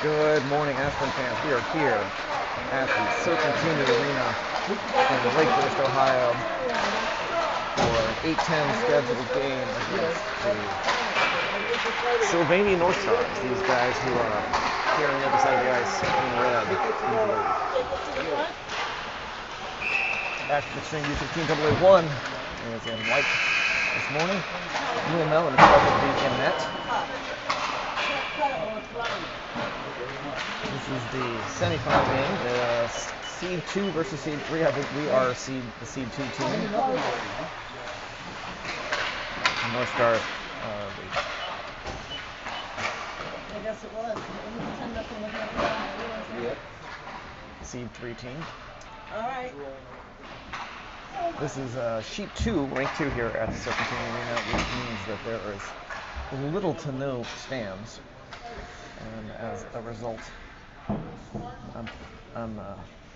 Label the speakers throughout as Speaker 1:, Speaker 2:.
Speaker 1: Good morning, Ashburn fans. We are here at the Serpentini Arena in Winterhurst, Ohio for an 8:10 scheduled game against the Sylvania Northstars. These guys who are here on the other side of the ice in red. Ashburn Xtreme U16AA1 is in white this morning. Will Mellon is supposed to be in net. This is the semifinal game. Seed 2 versus Seed 3. I think we are the Seed 2 team. Northstars are the...
Speaker 2: I guess it was.
Speaker 1: Seed 3 team.
Speaker 2: All right.
Speaker 1: This is sheet 2, rank 2 here at the Serpentini Arena, which means that there is little to no stands, and as a result,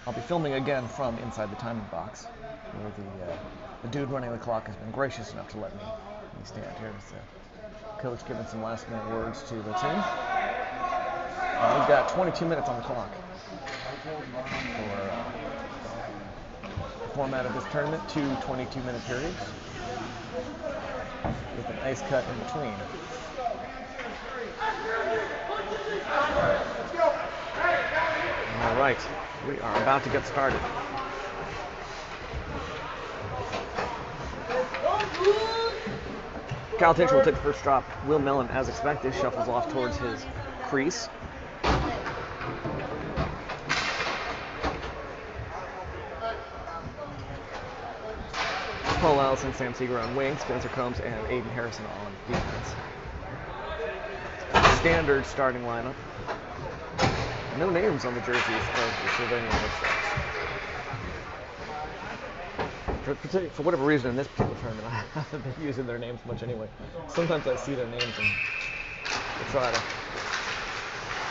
Speaker 1: I'll be filming again from inside the timing box, where the dude running the clock has been gracious enough to let me stand here. So, coach giving some last-minute words to the team. We've got 22 minutes on the clock for the format of this tournament, 2 22-minute periods with an ice cut in between. All right, we are about to get started. Kyle Tincher will take the first drop. Will Mellon, as expected, shuffles off towards his crease. Paul Allison, Sam Seeger on wing, Spencer Combs, and Aiden Harrison on defense. Standard starting lineup. No names on the jerseys of the Sylvania Northstars. For whatever reason, in this particular tournament, I haven't been using their names much anyway. Sometimes I see their names and I try to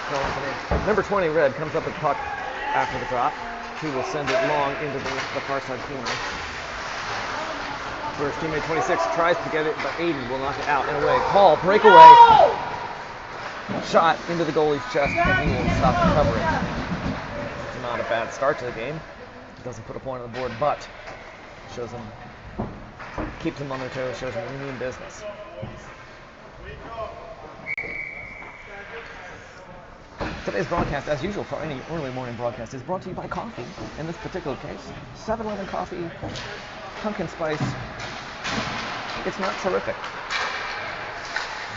Speaker 1: call them the name. Number 20, Red, comes up with the puck after the drop. He will send it long into the far side corner. First teammate 26 tries to get it, but Aiden will knock it out and away. Paul, breakaway. Shot into the goalie's chest, and he will stop and cover it. It's not a bad start to the game. Doesn't put a point on the board, but shows them, keeps them on their toes, shows them we mean business. Today's broadcast, as usual for any early morning broadcast, is brought to you by coffee. In this particular case, 7-Eleven coffee, pumpkin spice. It's not terrific,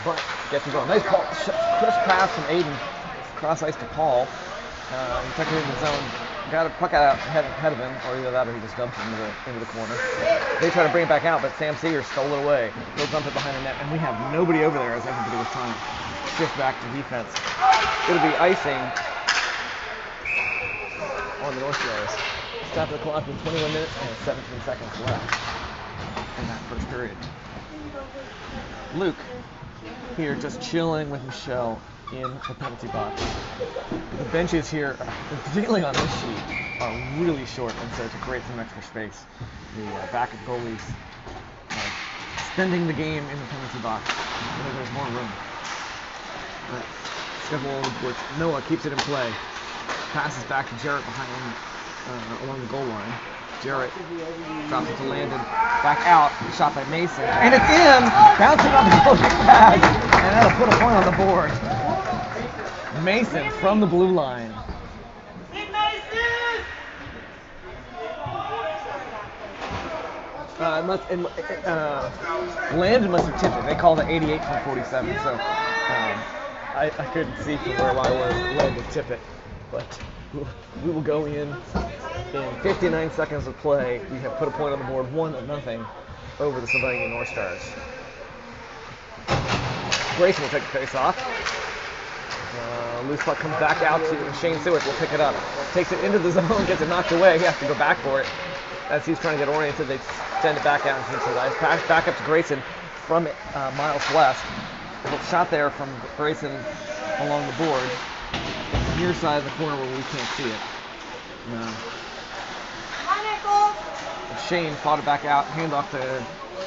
Speaker 1: but gets you going. Nice call, crisp pass from Aiden, cross ice to Paul. He took it in the zone, got a puck out ahead of him, or either that or he just dumped it into the corner. They try to bring it back out, but Sam Seeger stole it away. He'll dump it behind the net, and we have nobody over there as everybody was trying to shift back to defense. It'll be icing on the Northstars. Stop the clock with 21 minutes and 17 seconds left in that first period. Luke here just chilling with Michelle in the penalty box. The benches here, particularly on this sheet, are really short, and so to create some extra space, the backup goalies spending the game in the penalty box. There's more room. But Noah keeps it in play. Passes back to Jarrett behind along the goal line. Jarrett drops it to Landon. Back out. Shot by Mason. And it's in! Bouncing off the goalie's pad. And that'll put a point on the board. Mason from the blue line. Landon must have tipped it. They called it 88 from 47. So I couldn't see from where I was. Landon tip it. But we will go in 59 seconds of play. We have put a point on the board, 1-0 over the Sylvania Northstars. Grayson will take the face off. Loose puck comes back out to Shane Seward. Will pick it up. Takes it into the zone, gets it knocked away. He has to go back for it. As he's trying to get oriented, they send it back out into the ice. Pass back up to Grayson from Miles West. A shot there from Grayson along the board. Near side of the corner where we can't see it. Shane fought it back out, hand off to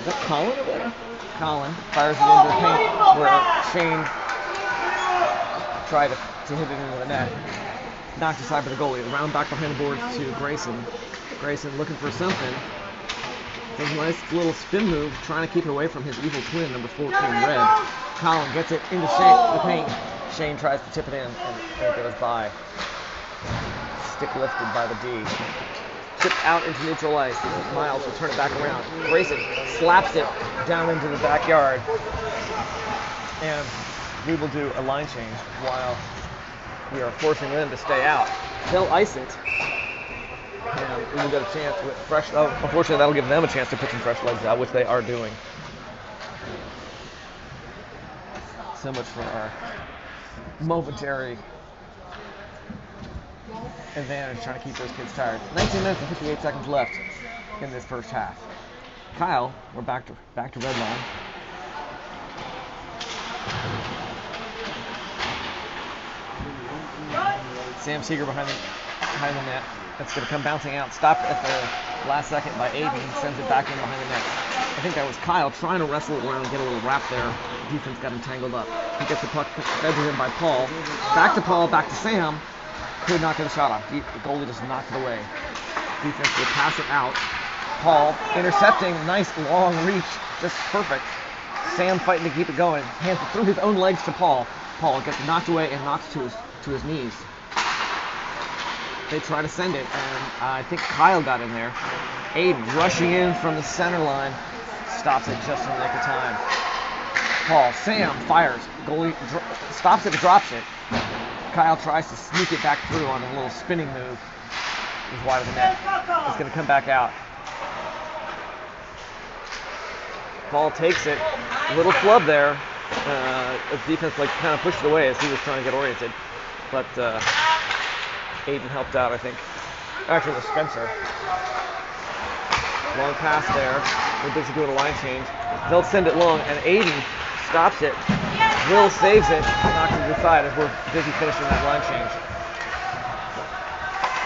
Speaker 1: Is that Colin over there? Colin fires it into the paint where Shane tried to hit it into the net. Knocked aside by the goalie. Round back behind the boards to Grayson. Grayson looking for something. Does a nice little spin move, trying to keep it away from his evil twin, number 14, Red. Colin gets it into the paint. Shane tries to tip it in, and it goes by. Stick lifted by the D. Chipped out into neutral ice. Miles will turn it back around. Grayson slaps it down into the backyard. And we will do a line change while we are forcing them to stay out. They'll ice it. And we will get a chance with fresh. Unfortunately, that'll give them a chance to put some fresh legs out, which they are doing. So much for our momentary advantage, trying to keep those kids tired. 19 minutes and 58 seconds left in this first half. Kyle, we're back to red line. Sam Seeger behind the net. That's going to come bouncing out. Stopped at the last second by Aiden. Sends it back in behind the net. I think that was Kyle trying to wrestle it around and get a little wrap there. Defense got him tangled up. He gets the puck fed to him by Paul. Back to Paul, back to Sam. Could not get a shot off. The goalie just knocked it away. Defense will pass it out. Paul intercepting. Nice long reach. Just perfect. Sam fighting to keep it going. Hands it through his own legs to Paul. Paul gets knocked away and knocks to his knees. They try to send it, and I think Kyle got in there. Aiden rushing in from the center line. Stops it just in the nick of time. Paul, Sam fires. Goalie stops it, drops it. Kyle tries to sneak it back through on a little spinning move. He's wide of the net. It's going to come back out. Paul takes it. A little flub there. The defense kind of pushed it away as he was trying to get oriented. But Aiden helped out, I think. Actually, it was Spencer. Long pass there. We're busy doing a line change. They'll send it long, and Aiden stops it. Will saves it, knocks it to the side as we're busy finishing that line change.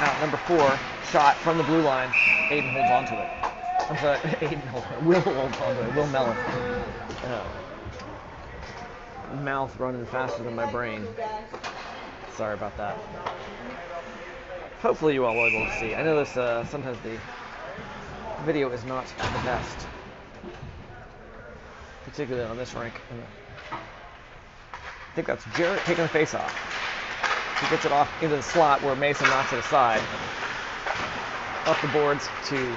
Speaker 1: Now, number 4, shot from the blue line. Aiden holds on to it. I'm sorry, Will holds on to it. Will Mellon. Mouth running faster than my brain. Sorry about that. Hopefully you all will be able to see. I know this sometimes the video is not the best, particularly on this rink. I think that's Jarrett taking the face off. He gets it off into the slot where Mason knocks it aside. Up the boards to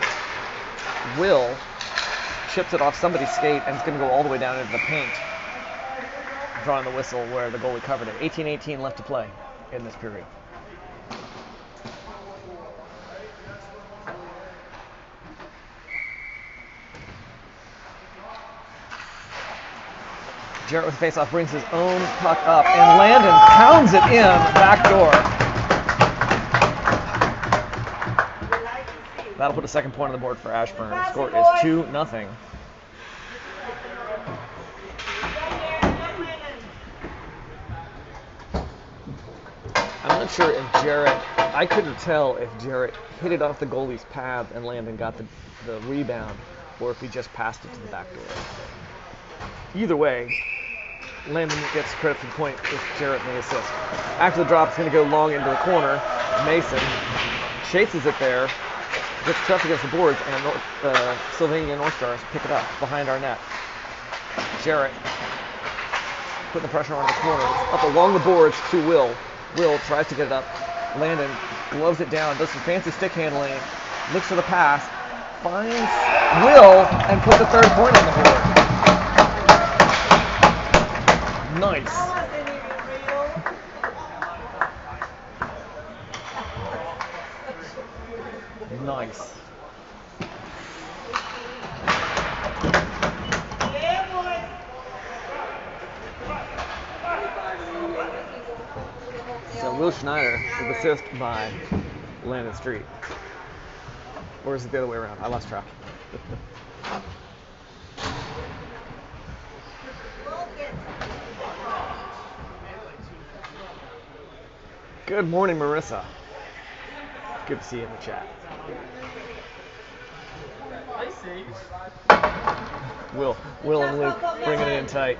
Speaker 1: Will. Chips it off somebody's skate, and it's going to go all the way down into the paint. Drawing the whistle where the goalie covered it. 18-18 left to play in this period. Jarrett with the face-off brings his own puck up, and Landon pounds it in back door. That'll put a second point on the board for Ashburn. The score is 2-0. I'm not sure if I couldn't tell if Jarrett hit it off the goalie's pads and Landon got the rebound, or if he just passed it to the back door. Either way, Landon gets credit for the point if Jarrett may assist. After the drop, it's going to go long into the corner. Mason chases it there, gets tough against the boards, and Sylvania Northstars pick it up behind our net. Jarrett putting the pressure on the corner. It's up along the boards to Will. Will tries to get it up. Landon gloves it down, does some fancy stick handling, looks for the pass, finds Will, and puts the third point on the board. Nice. Nice. So Will Schneider with assist by Landon Street. Or is it the other way around? I lost track. Good morning, Marissa. Good to see you in the chat.
Speaker 2: I see.
Speaker 1: Will and Luke bringing it in tight.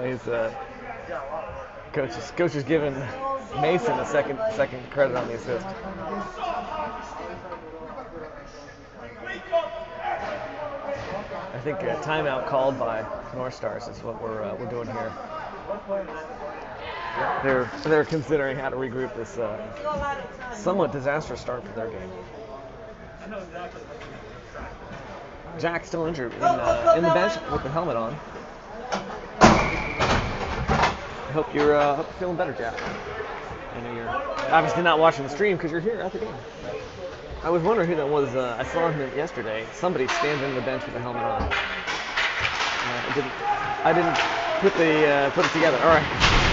Speaker 1: He's coach is giving Mason a second credit on the assist. I think a timeout called by Northstars is what we're doing here. They're considering how to regroup this somewhat disastrous start for their game. Jack's still injured in the bench with the helmet on. I hope you're feeling better, Jack. I know you're obviously not watching the stream because you're here at the game. I was wondering who that was. I saw him yesterday. Somebody standing on the bench with the helmet on. I didn't put it together. All right.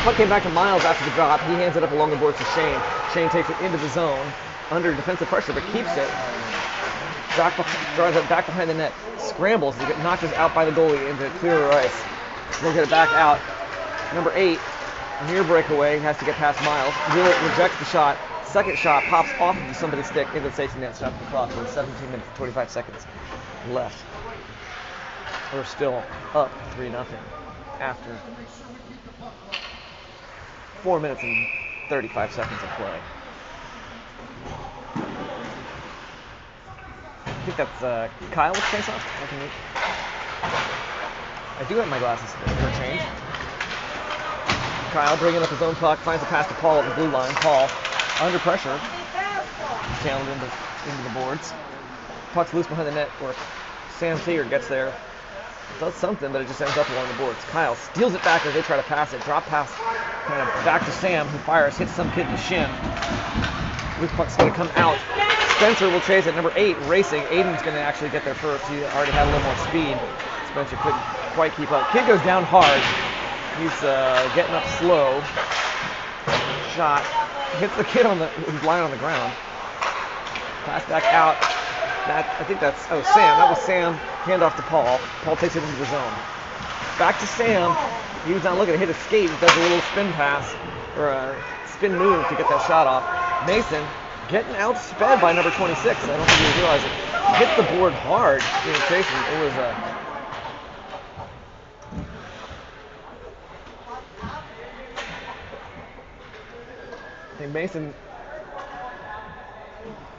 Speaker 1: Puck came back to Miles after the drop. He hands it up along the boards to Shane. Shane takes it into the zone under defensive pressure, but keeps it. Drives it back behind the net. Scrambles. He notches out by the goalie into clearer ice. He'll get it back out. Number 8, near breakaway, has to get past Miles. Will rejects the shot. Second shot pops off of somebody's stick into the safety net. Stops the clock with 17 minutes and 25 seconds left. We're still up 3-0 after 4 minutes and 35 seconds of play. I think that's Kyle with face-off. I do have my glasses for a change. Kyle bringing up his own puck, finds a pass to Paul at the blue line. Paul, under pressure, channeled into the boards. Puck's loose behind the net, where Sam Seeger gets there. Does something, but it just ends up along the boards. Kyle steals it back as they try to pass it. Drop pass kind of back to Sam, who fires, hits some kid in the shin. Loose puck's going to come out. Spencer will chase it. Number 8, racing. Aiden's going to actually get there first. He already had a little more speed. Spencer couldn't quite keep up. Kid goes down hard. He's getting up slow. Shot. Hits the kid who's lying on the ground. Pass back out. I think that's Sam. That was Sam. Hand off to Paul. Paul takes it into the zone. Back to Sam. He was not looking to hit his skate. He does a little spin pass or a spin move to get that shot off. Mason getting outsped by number 26. I don't think he realized it. Hit the board hard. It was I think Mason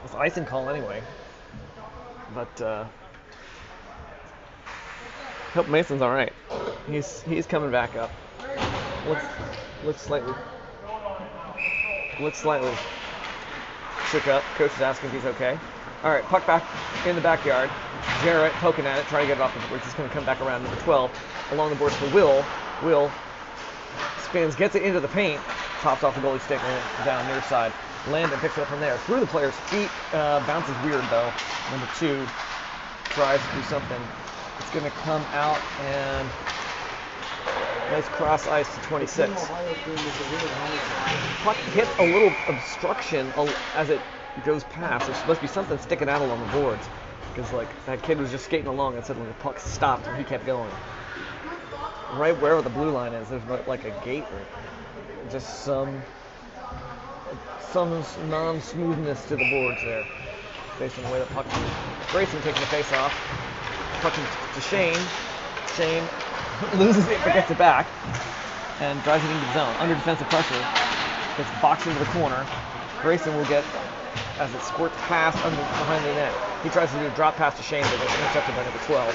Speaker 1: was icing call anyway, but hope Mason's all right. He's coming back up. Looks slightly shook up. Coach is asking if he's okay. All right, puck back in the backyard. Jarrett poking at it, trying to get it off the boards. He's going to come back around. Number 12 along the boards for Will. Will spins, gets it into the paint. Tops off the goalie stick and down near side. Landon picks it up from there. Through the player's feet. Bounces weird though. Number 2 tries to do something. It's going to come out and nice cross ice to 26. Puck hits a little obstruction as it goes past. There's supposed to be something sticking out along the boards because that kid was just skating along and suddenly the puck stopped and he kept going. Right where the blue line is, there's like a gate or just some non-smoothness to the boards there, based on the way the puck moves. Grayson taking the face off, puck to Shane. Shane loses it but gets it back and drives it into the zone. Under defensive pressure, gets boxed into the corner. Grayson will get, as it squirts past behind the net. He tries to do a drop pass to Shane, but gets intercepted by number 12.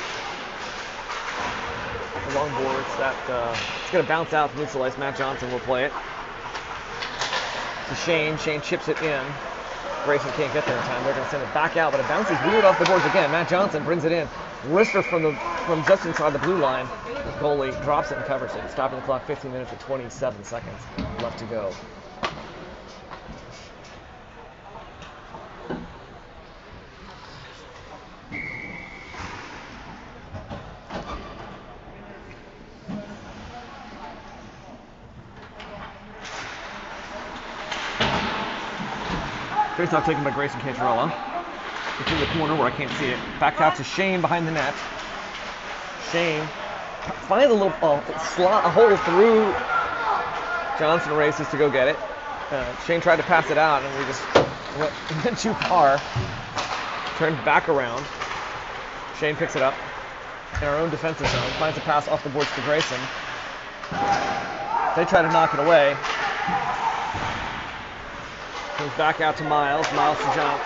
Speaker 1: Long boards, it's going to bounce out to neutral ice. Matt Johnson will play it to Shane. Shane chips it in. Grayson can't get there in time. They're going to send it back out, but it bounces weird off the boards again. Matt Johnson brings it in. Wrister from just inside the blue line. The goalie drops it and covers it. Stopping the clock, 15 minutes and 27 seconds left to go. Face-off taken by Grayson Cantarella. It's in the corner where I can't see it. Back out to Shane behind the net. Shane finds a little a hole through. Johnson races to go get it. Shane tried to pass it out, and we just went too far. Turned back around. Shane picks it up in our own defensive zone. Finds a pass off the boards to Grayson. They try to knock it away. Goes back out to Miles. Miles to John,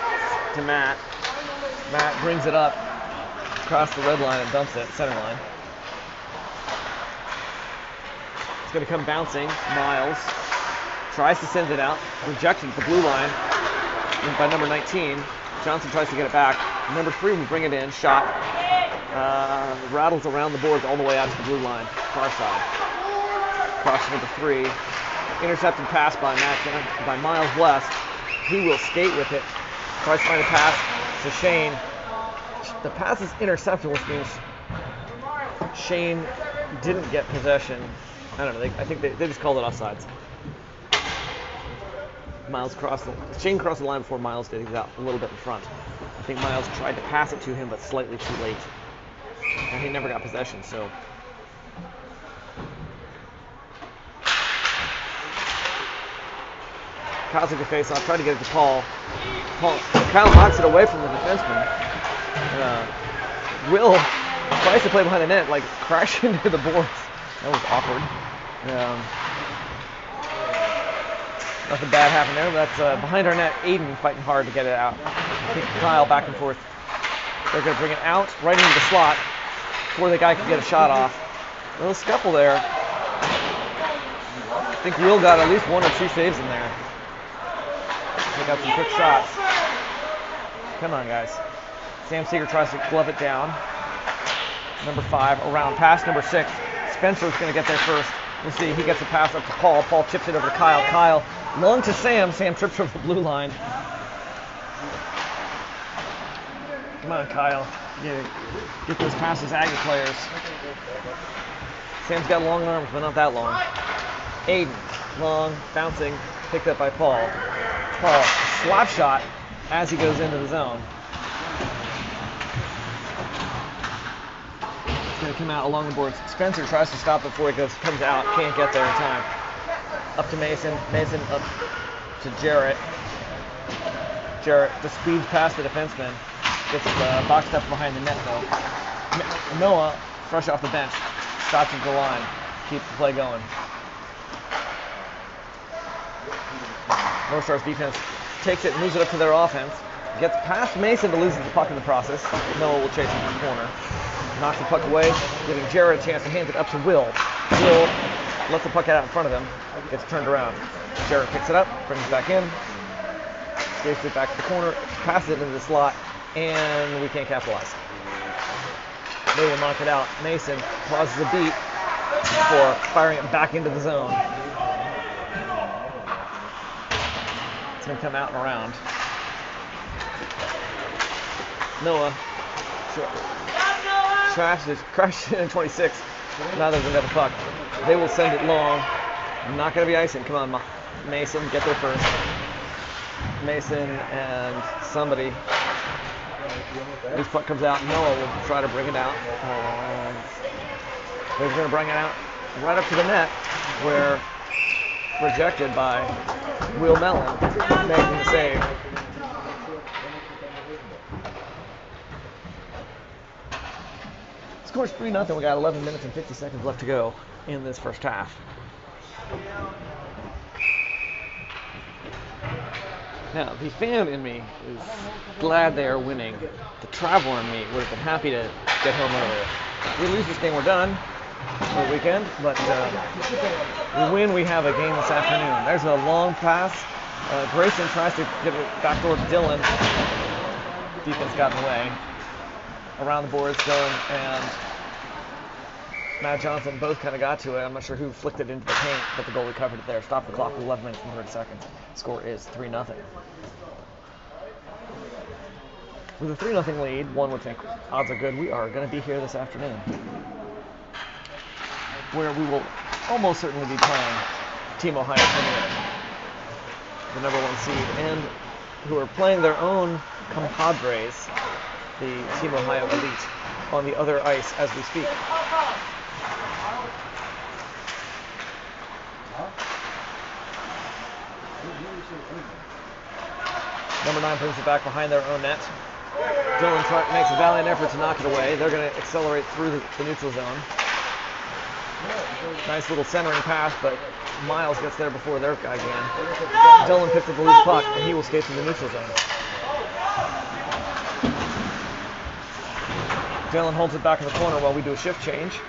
Speaker 1: to Matt. Matt brings it up across the red line and dumps it, center line. It's going to come bouncing. Miles tries to send it out. Rejected at the blue line by number 19. Johnson tries to get it back. Number 3 will bring it in. Shot. Rattles around the boards all the way out to the blue line. Far side. Cross to number 3. Intercepted pass by Miles West. He will skate with it. Tries to find a pass to Shane. The pass is intercepted, which means Shane didn't get possession. I don't know. I think they just called it offsides. Shane crossed the line before Miles did. He was out a little bit in front. I think Miles tried to pass it to him, but slightly too late. And he never got possession, so. Kyle took a face off, tried to get it to Paul. Kyle knocks it away from the defenseman. Will tries to play behind the net, like crash into the boards. That was awkward. Nothing bad happened there. That's behind our net. Aiden fighting hard to get it out. Kick Kyle back and forth. They're going to bring it out right into the slot before the guy can get a shot off. A little scuffle there. I think Will got at least 1 or 2 saves in there. They got some quick shots. Come on, guys. Sam Seeger tries to glove it down. Number 5 around past number 6. Spencer's going to get there first. We'll see. He gets a pass up to Paul. Paul chips it over to Kyle. Kyle long to Sam. Sam trips over the blue line. Come on, Kyle. Get those passes at your players. Sam's got long arms, but not that long. Aiden, long, bouncing, picked up by Paul. Paul, slap shot as he goes into the zone. It's going to come out along the boards. Spencer tries to stop it before it comes out. Can't get there in time. Up to Mason. Mason up to Jarrett. Jarrett just speeds past the defenseman. Gets boxed up behind the net, though. Noah, fresh off the bench, stops at the line. Keeps the play going. Northstars defense takes it, moves it up to their offense. Gets past Mason, but loses the puck in the process. Noah will chase him to the corner. Knocks the puck away, giving Jarrett a chance to hand it up to Will. Will lets the puck out in front of him. Gets turned around. Jarrett picks it up, brings it back in. Skates it back to the corner, passes it into the slot, and we can't capitalize. They will knock it out. Mason pauses a beat before firing it back into the zone. It's going to come out and around. Noah crashes in 26. Now there's another puck. They will send it long. Not going to be icing. Come on, Mason, get there first. Mason and somebody. This puck comes out. Noah will try to bring it out. They're going to bring it out right up to the net, where rejected by Will Mellon, making the save. Score's 3-0. We got 11 minutes and 50 seconds left to go in this first half. Now, the fan in me is glad they are winning. The traveler in me would have been happy to get home earlier. If we lose this game, we're done for the weekend, but we win, we have a game this afternoon. There's a long pass. Grayson tries to get it back toward Dylan. Defense got in the way. Around the boards, Dylan and Matt Johnson both kind of got to it. I'm not sure who flicked it into the paint, but the goalie covered it there. Stopped the clock with 11 minutes and 30 seconds. Score is 3-0. With a 3-0 lead, one would think odds are good. We are going to be here this afternoon, where we will almost certainly be playing Team Ohio Premier, the #1 seed, and who are playing their own compadres, the Team Ohio Elite, on the other ice as we speak. Number 9 brings it back behind their own net. Dylan makes a valiant effort to knock it away. They're going to accelerate through the neutral zone. Nice little centering pass, but Miles gets there before their guy can. Dylan picks up the loose puck, and he will skate through the neutral zone. Dylan holds it back in the corner while we do a shift change.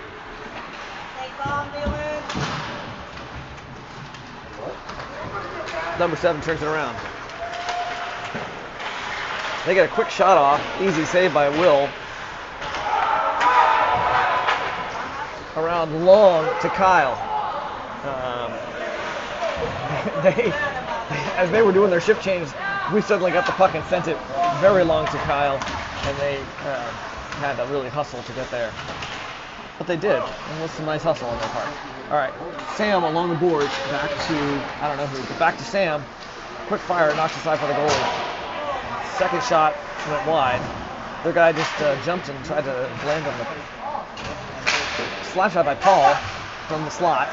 Speaker 1: Number 7 turns it around. They get a quick shot off. Easy save by Will. Around long to Kyle. As they were doing their shift change, we suddenly got the puck and sent it very long to Kyle, and they had to really hustle to get there. But they did, and it was some nice hustle on their part. All right, Sam along the boards, back to, I don't know who, but back to Sam. Quick fire, knocks aside for the goalie. Second shot went wide. Their guy just jumped and tried to land on the slap shot by Paul from the slot.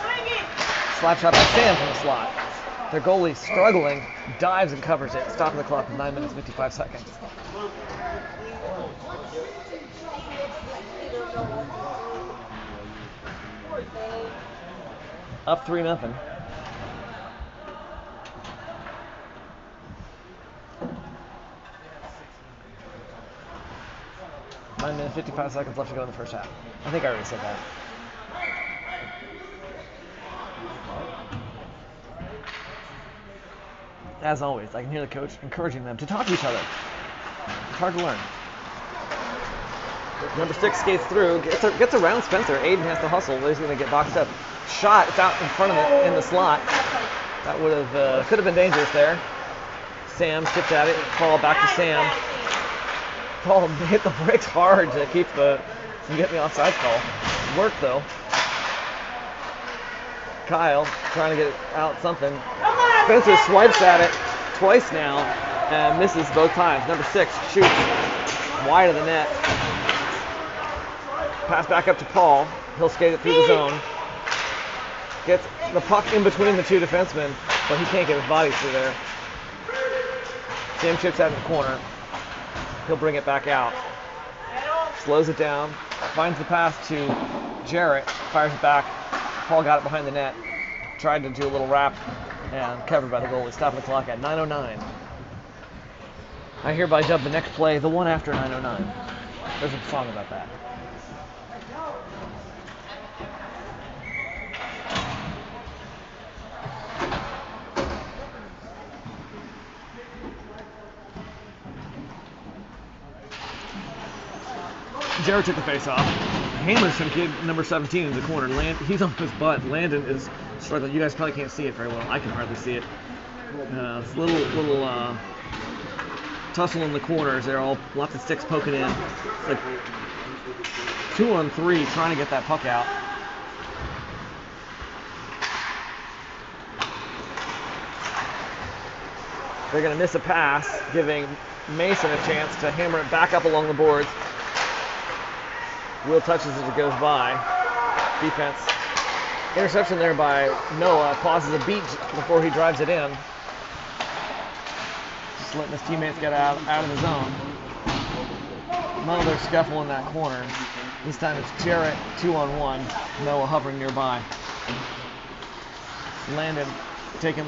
Speaker 1: Slap shot by Sam from the slot. Their goalie, struggling, dives and covers it, stopping the clock with 9 minutes 55 seconds. Up 3-0. Nine minutes 55 seconds left to go in the first half. I think I already said that. As always, I can hear the coach encouraging them to talk to each other. It's hard to learn. Number 6 skates through, gets around Spencer. Aiden has to hustle. He's going to get boxed up. Shot. It's out in front of it in the slot. That would have could have been dangerous there. Sam chipped at it. Paul back to Sam. Paul hit the brakes hard to keep from getting the offside call. Worked though. Kyle trying to get out something. Spencer swipes at it twice now and misses both times. Number 6 shoots wide of the net. Pass back up to Paul. He'll skate it through the zone. Gets the puck in between the two defensemen, but he can't get his body through there. Sam chips out in the corner. He'll bring it back out. Slows it down. Finds the pass to Jarrett. Fires it back. Paul got it behind the net. Tried to do a little wrap and covered by the goalie. Stopping the clock at 9:09. I hereby dub the next play the one after 9:09. There's a song about that. Jarrett took the face off. Hammers some kid number 17 in the corner. He's on his butt. Landon is struggling. You guys probably can't see it very well. I can hardly see it. It's a little tussle in the corners. They're all lots of sticks poking in. It's like 2-on-3 trying to get that puck out. They're going to miss a pass, giving Mason a chance to hammer it back up along the boards. Will touches as it goes by. Defense. Interception there by Noah. Pauses a beat before he drives it in. Just letting his teammates get out of the zone. Another scuffle in that corner. This time it's Jarrett 2-on-1. Noah hovering nearby. Landon taking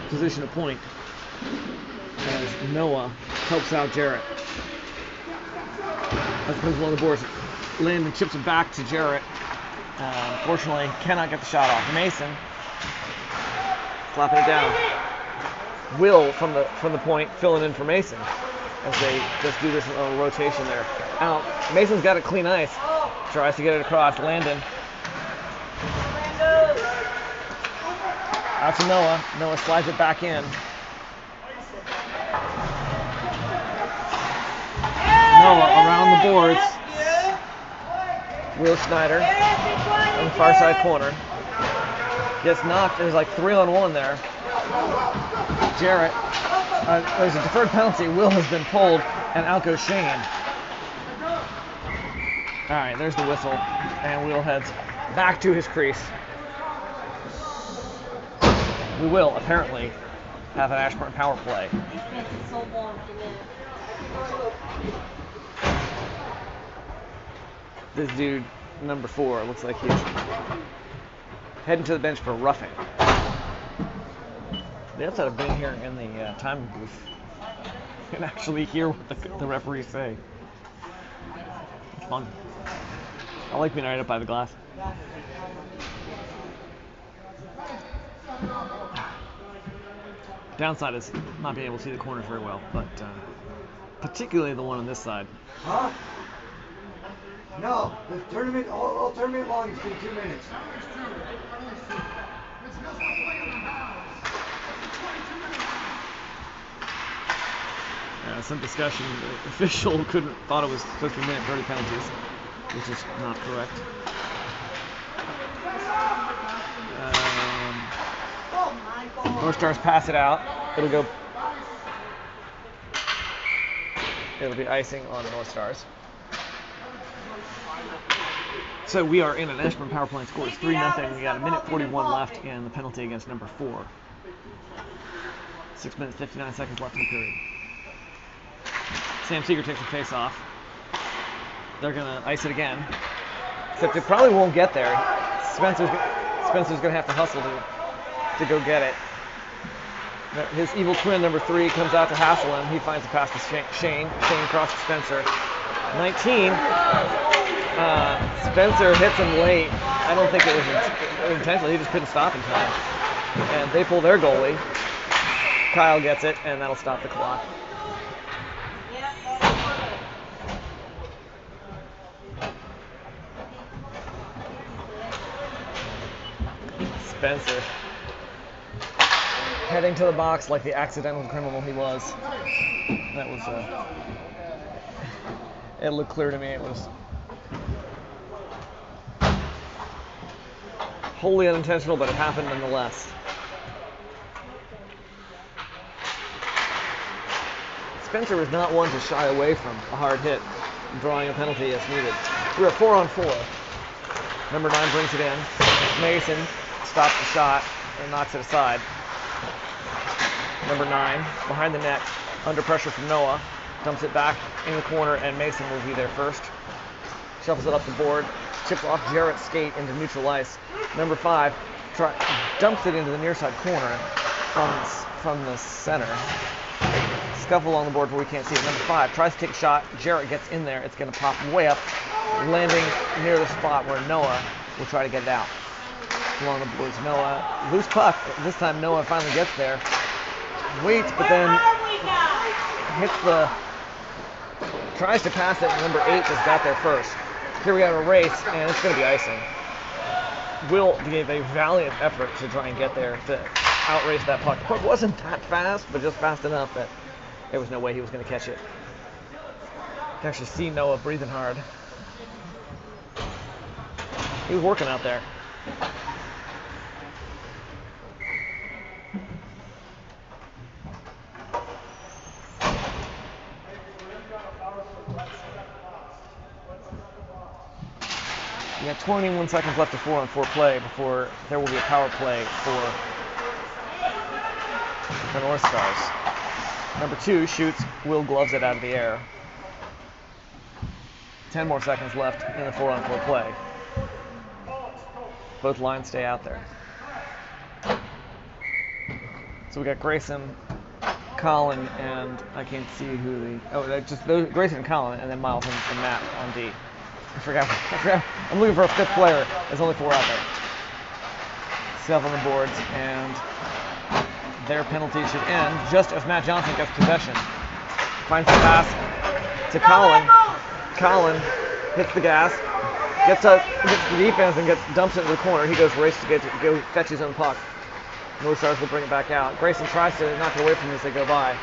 Speaker 1: position of point as Noah helps out Jarrett. As it comes along the boards, Landon chips it back to Jarrett. Unfortunately, cannot get the shot off. Mason slapping it down. Will from the point filling in for Mason as they just do this little rotation there. Out. Mason's got it clean ice. Tries to get it across. Landon. Out to Noah. Noah slides it back in. Noah around the boards. Will Schneider on the far side corner. Gets knocked. There's like 3-on-1 there. Jarrett. There's a deferred penalty. Will has been pulled, and out goes Shane. All right, there's the whistle, and Will heads back to his crease. We will apparently have an Ashburn power play.
Speaker 2: It's so long for me.
Speaker 1: This dude, number 4, looks like he's heading to the bench for roughing. The outside of being here in the timing booth and actually hear what the referees say. It's fun. I like being right up by the glass. Downside is not being able to see the corners very well, but particularly the one on this side.
Speaker 3: Huh? No, the tournament, all tournament long, it's been 2 minutes.
Speaker 1: Some discussion. The official thought it was supposed to be minute 30 penalties, which is not correct. Northstars pass it out. It'll be icing on Northstars. So we are in an Ashburn power play. Score is 3-0. We got a minute 41 left in the penalty against number 4. 6 minutes 59 seconds left in the period. Sam Seeger takes a face off. They're gonna ice it again, except it probably won't get there. Spencer's gonna have to hustle to go get it. His evil twin, number 3, comes out to hassle him. He finds a pass to Shane. Shane crosses Spencer. 19. Spencer hits him late. I don't think it was intentional. He just couldn't stop in time. And they pull their goalie. Kyle gets it, and that'll stop the clock. Spencer heading to the box like the accidental criminal he was. That was it looked clear to me it was wholly unintentional, but it happened nonetheless. Spencer was not one to shy away from a hard hit, drawing a penalty as needed. We're at 4-on-4. Number 9 brings it in. Mason stops the shot and knocks it aside. Number 9, behind the net, under pressure from Noah, dumps it back in the corner, and Mason will be there first. Shuffles it up the board, chips off Jarrett's skate into neutral ice. Number 5 dumps it into the near side corner from the center. Scuffle along the board where we can't see it. Number 5 tries to take a shot. Jarrett gets in there. It's going to pop way up, landing near the spot where Noah will try to get it out. Along the boards, Noah, loose puck. This time Noah finally gets there. Waits, but then tries to pass it. Number 8 just got there first. Here we have a race, and it's going to be icing. Will gave a valiant effort to try and get there to outrace that puck. The puck wasn't that fast, but just fast enough that there was no way he was going to catch it. You can actually see Noah breathing hard. He was working out there. We got 21 seconds left to 4-on-4 play before there will be a power play for Northstars. Number 2 shoots, Will gloves it out of the air. 10 more seconds left in the 4-on-4 play. Both lines stay out there. So we got Grayson, Colin, and I can't see who Grayson and Colin, and then Miles and Matt on D. I forgot. I'm looking for a 5th player. There's only 4 out there. 7 on the boards, and their penalty should end just as Matt Johnson gets possession. Finds the pass to Colin. Colin hits the gas, gets the defense, and dumps it into the corner. He goes race to go fetch his own puck. Northstars will bring it back out. Grayson tries to knock it away from him as they go by.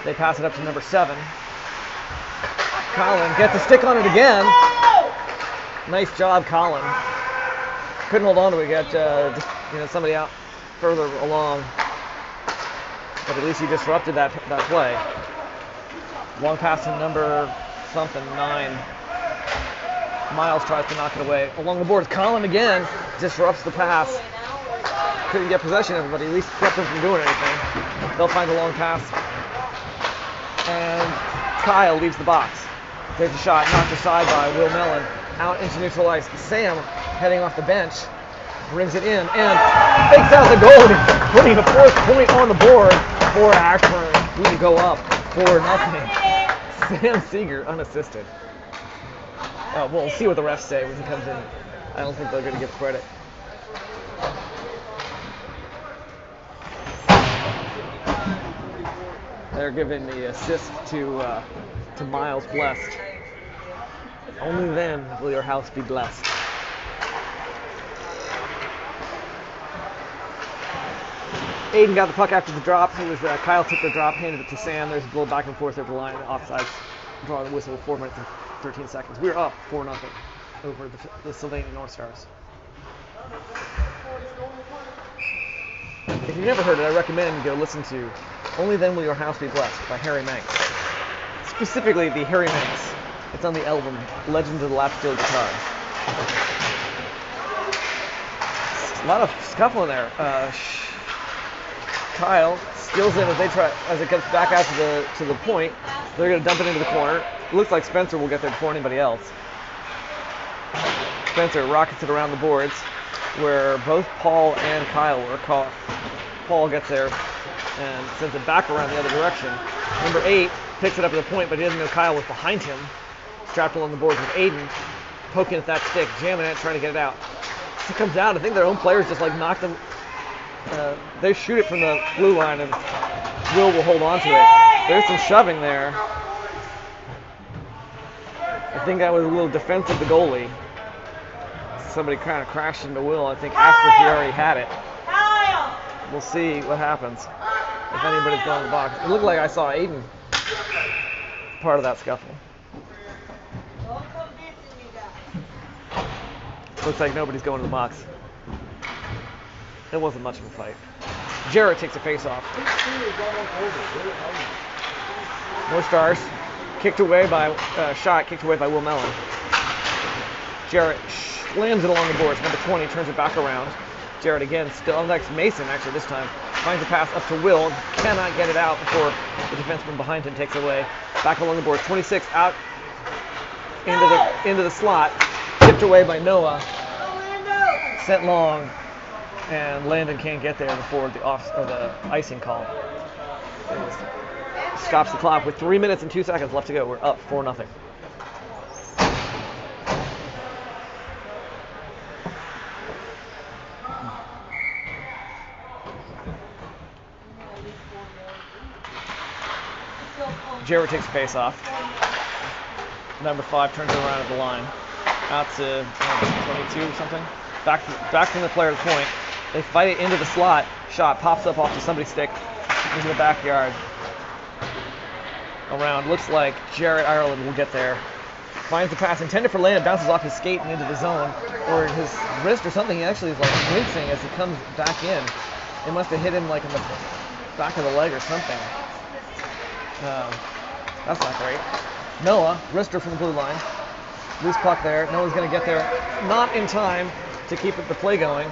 Speaker 1: They pass it up to number 7. Colin gets a stick on it again. Nice job, Colin. Couldn't hold on to it. Got somebody out further along, but at least he disrupted that play. Long pass to number 9. Miles tries to knock it away. Along the boards, Colin again disrupts the pass. Couldn't get possession of it, but at least kept him from doing anything. They'll find the long pass. And Kyle leaves the box. There's a shot knocked aside by Will Mellon. Out into neutral ice. Sam, heading off the bench, brings it in and fakes out the goalie, putting a 4th point on the board for Ashburn. We can go up 4-0. Sam Seeger unassisted. We'll see what the refs say when he comes in. I don't think they're going to give credit. They're giving the assist to Miles Blessed. Only then will your house be blessed. Aiden got the puck after the drop. It was Kyle took the drop, handed it to Sam. There's a little back and forth over the line. Offsides, draw the whistle. 4 minutes and 13 seconds. We're up 4-0 over the Sylvania Northstars. If you've never heard it, I recommend you go listen to "Only Then Will Your House Be Blessed" by Harry Manx. Specifically, the Harry Manx. It's on the album Legend of the Lap Steel Guitars. A lot of scuffling there. Kyle steals in as it gets back out to the point. They're going to dump it into the corner. It looks like Spencer will get there before anybody else. Spencer rockets it around the boards, where both Paul and Kyle were caught. Paul gets there and sends it back around the other direction. Number 8 picks it up at the point, but he doesn't know Kyle was behind him. Strapped along the boards with Aiden, poking at that stick, jamming it, trying to get it out. As it comes out, I think their own players just like knocked them. They shoot it from the blue line, and Will hold on to it. There's some shoving there. I think that was a little defense of the goalie. Somebody kind of crashed into Will, I think, after he already had it. We'll see what happens if anybody's going to the box. It looked like I saw Aiden part of that scuffle. Looks like nobody's going to the box. It wasn't much of a fight. Jarrett takes a face-off. Northstars kicked away by Will Mellon. Jarrett slams it along the boards. Number 20 turns it back around. Jarrett again, still next. Mason actually this time finds a pass up to Will. Cannot get it out before the defenseman behind him takes it away. Back along the boards. 26 out into the slot. Tipped away by Noah. Sent long. And Landon can't get there before the icing call. Stops the clock with 3 minutes and 2 seconds left to go. We're up 4-0. Jarrett takes a face off. Number 5 turns it around at the line. Out to 22 or something. Back from the player at the point. They fight it into the slot. Shot pops up off to somebody's stick into the backyard. Around. Looks like Jarrett Ireland will get there. Finds the pass intended for Landon. Bounces off his skate and into the zone. Or his wrist or something. He actually is like wincing as he comes back in. It must have hit him like in the back of the leg or something. That's not great. Noah, wrister from the blue line. Loose puck there. Noah's going to get there. Not in time to keep the play going.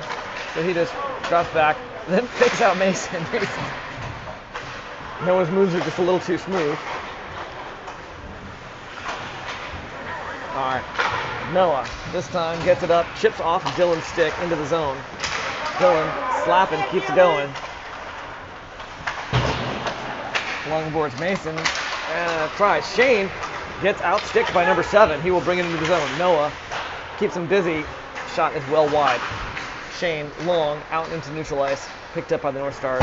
Speaker 1: So he just drops back, then picks out Mason. Noah's moves are just a little too smooth. All right. Noah, this time, gets it up, chips off Dylan's stick into the zone. Dylan slapping, keeps going. Along the boards, Mason tries. Shane gets outsticked by number 7. He will bring it into the zone. Noah keeps him busy. Shot is well wide. Shane long out into neutral ice, picked up by the Northstars.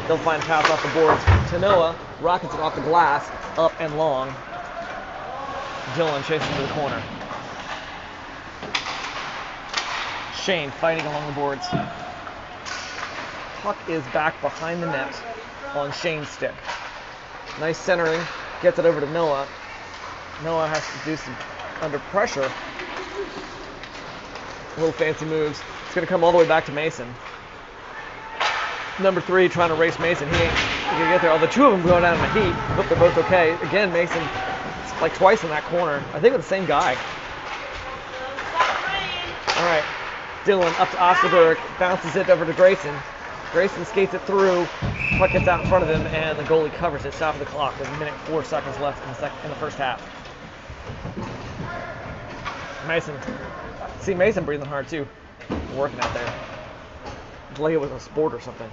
Speaker 1: They'll find a pass off the boards to Noah. Rockets it off the glass, up and long. Dylan chases to the corner. Shane fighting along the boards. Puck is back behind the net on Shane's stick. Nice centering, gets it over to Noah. Noah has to do some under pressure. Little fancy moves. It's going to come all the way back to Mason. Number 3 trying to race Mason. He ain't going to get there. All the two of them going out in the heat. Hope they're both okay. Again, Mason, it's like twice in that corner. I think with the same guy. All right. Dylan up to Osterberg. Bounces it over to Grayson. Grayson skates it through. Puck gets out in front of him, and the goalie covers it. Stop of the clock. There's a minute 4 seconds left in the first half. Mason. See Mason breathing hard too. Working out there. It's like it was a sport or something.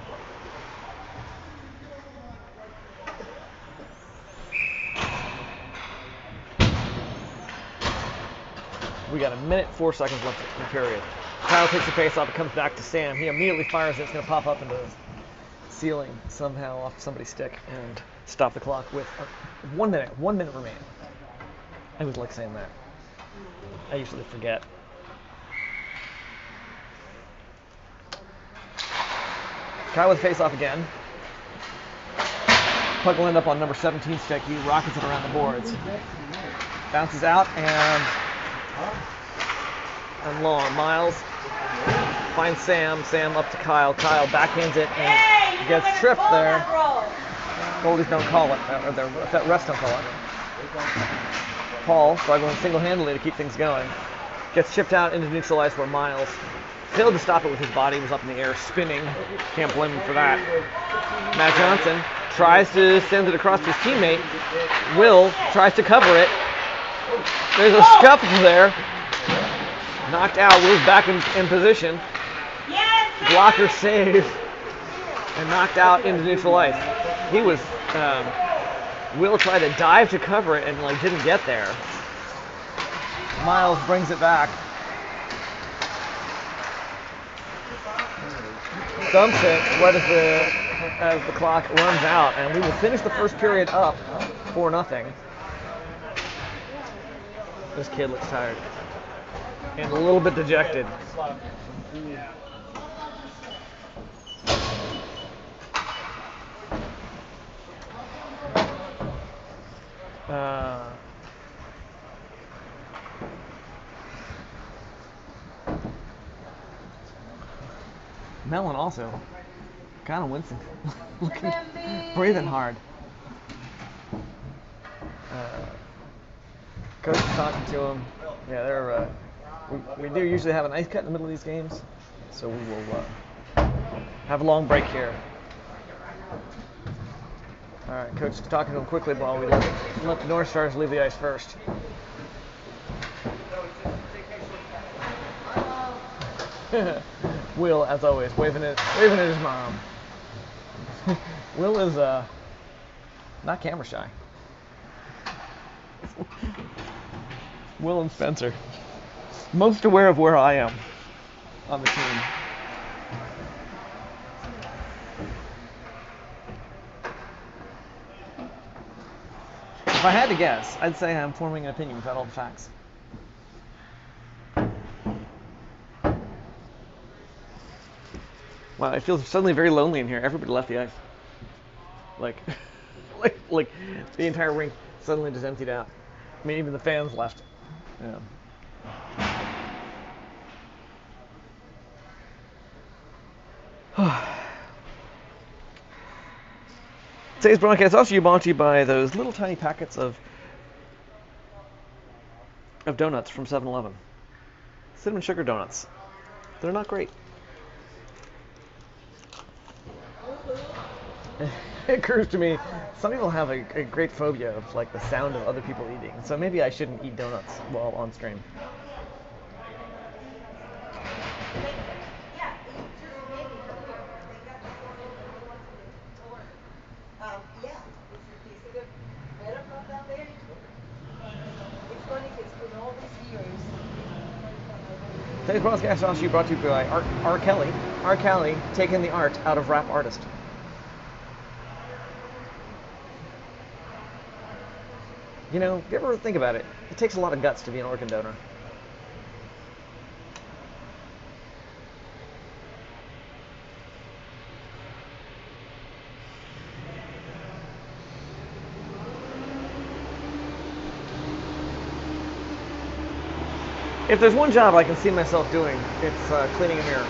Speaker 1: We got a minute 4 seconds left in the period. Kyle takes the face off. It comes back to Sam. He immediately fires it. It's going to pop up into the ceiling somehow off somebody's stick and stop the clock with 1 minute. 1 minute remaining. I always like saying that. I usually forget. Kyle with face off again. Puck will end up on number 17 stick. He rockets it around the boards. Bounces out and long. Miles finds Sam. Sam up to Kyle. Kyle backhands it and gets tripped there. Goalies don't call it. Or the refs don't call it. Paul struggling single-handedly to keep things going. Gets chipped out into neutral ice where Miles failed to stop it with his body. He was up in the air spinning. Can't blame him for that. Matt Johnson tries to send it across to his teammate. Will tries to cover it. There's a scuffle there. Knocked out. Will's back in position. Blocker save. And knocked out into neutral ice. He was... Will tried to dive to cover it and didn't get there. Miles brings it back. Dumps it right as the clock runs out, and we will finish the first period up 4-0. This kid looks tired and a little bit dejected. Mellon also kind of wincing, breathing hard. Coach is talking to him. Yeah, they're. We do usually have an ice cut in the middle of these games, so we will have a long break here. All right, Coach is talking to him quickly while we let the Northstars leave the ice first. Will, as always, waving at his mom. Will is not camera shy. Will and Spencer, most aware of where I am on the team. If I had to guess, I'd say I'm forming an opinion without all the facts. Wow, it feels suddenly very lonely in here. Everybody left the ice. Like the entire rink suddenly just emptied out. I mean, even the fans left. Yeah. Today's broadcast is also brought to you by those little tiny packets of donuts from 7-Eleven. Cinnamon sugar donuts. They're not great. It occurs to me, some people have a great phobia of the sound of other people eating, so maybe I shouldn't eat donuts while on stream. Today's broadcast is also brought to you by R. Kelly. R. Kelly taking the art out of rap artist. You know, if you ever think about it, it takes a lot of guts to be an organ donor. If there's one job I can see myself doing, it's cleaning a mirror.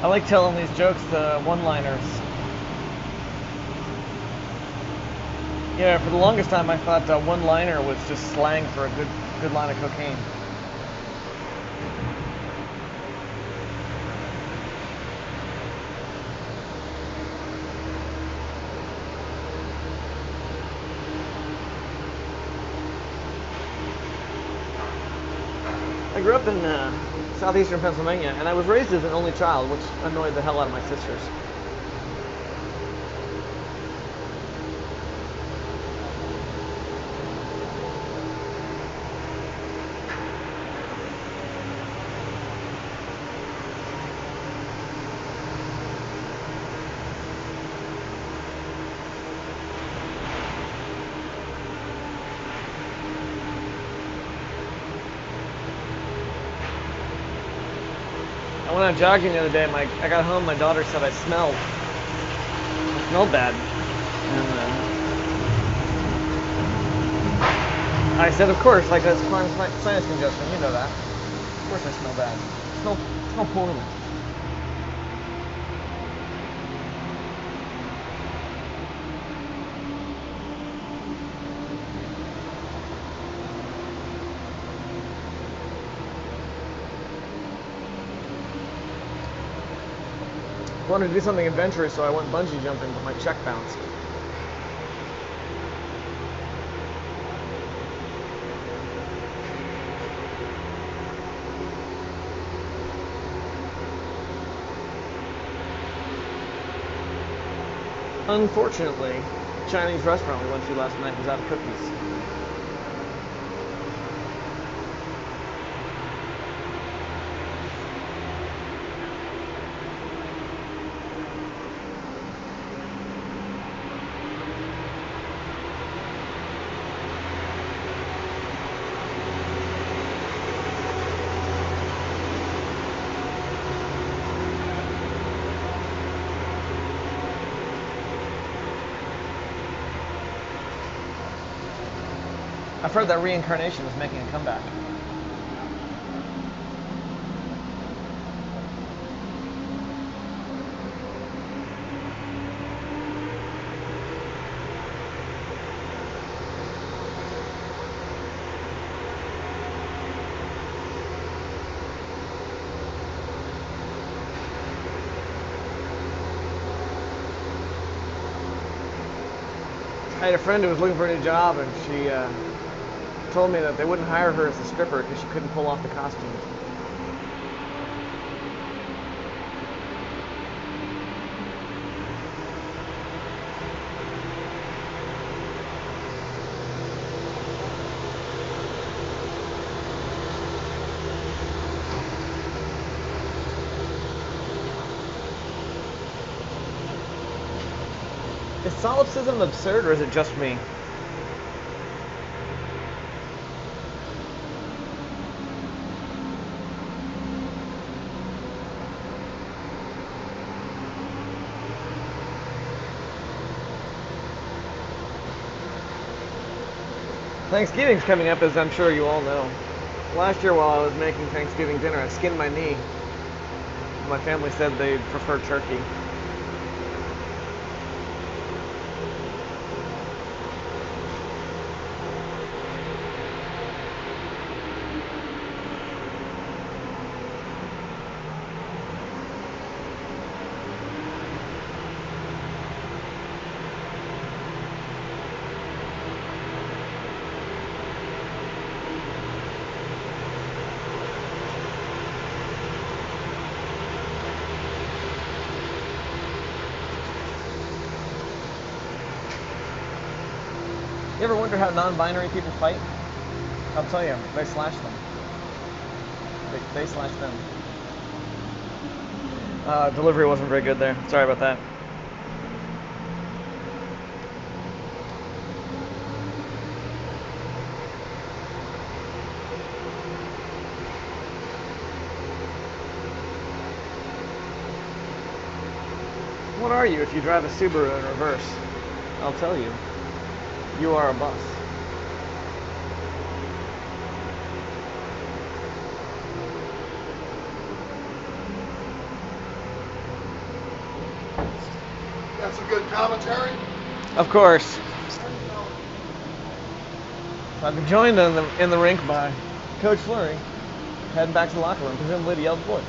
Speaker 1: I like telling these jokes, the one-liners. Yeah, for the longest time I thought one-liner was just slang for a good line of cocaine. I grew up in southeastern Pennsylvania, and I was raised as an only child, which annoyed the hell out of my sisters. I went out jogging the other day. I got home. My daughter said I smelled bad, and I said, "Of course, like that's chronic sinus congestion. You know that. Of course, I smell bad. Smell poorly." I wanted to do something adventurous, so I went bungee jumping, but my check bounced. Unfortunately, the Chinese restaurant we went to last night was out of cookies. I've heard that reincarnation is making a comeback. I had a friend who was looking for a new job, and she told me that they wouldn't hire her as a stripper because she couldn't pull off the costumes. Is solipsism absurd, or is it just me? Thanksgiving's coming up, as I'm sure you all know. Last year while I was making Thanksgiving dinner, I skinned my knee. My family said they prefer turkey. You ever wonder how non-binary people fight? I'll tell you, they slash them. They slash them. Delivery wasn't very good there. Sorry about that. What are you if you drive a Subaru in reverse? I'll tell you. You are a bus.
Speaker 4: Got some good commentary?
Speaker 1: Of course. I've been joined in the rink by Coach Fleury, heading back to the locker room, presumably to yell at the boys.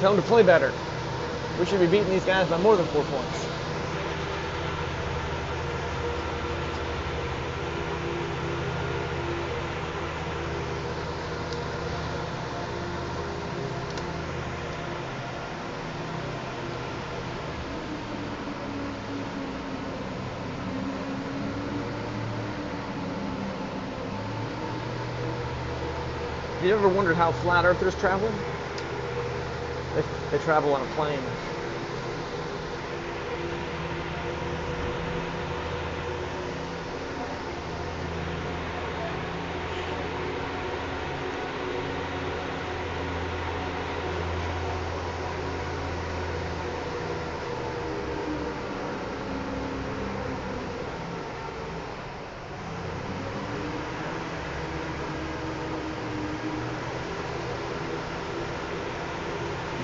Speaker 1: Tell them to play better. We should be beating these guys by more than 4 points. Have you ever wondered how flat earthers travel? They travel on a plane.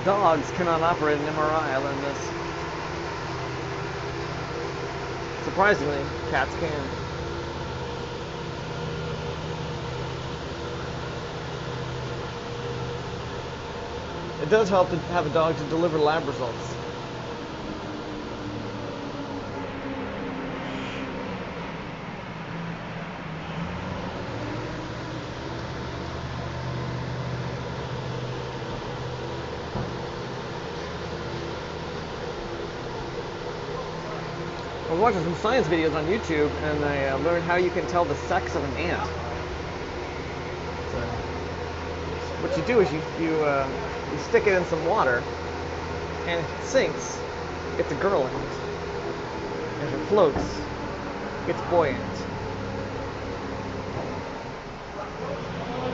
Speaker 1: Dogs cannot operate an MRI, I learned this. Surprisingly, cats can. It does help to have a dog to deliver lab results. I was watching some science videos on YouTube, and I learned how you can tell the sex of an ant. So, what you do is you stick it in some water, and if it sinks, it's a girl ant. And if it floats, it's boy ant.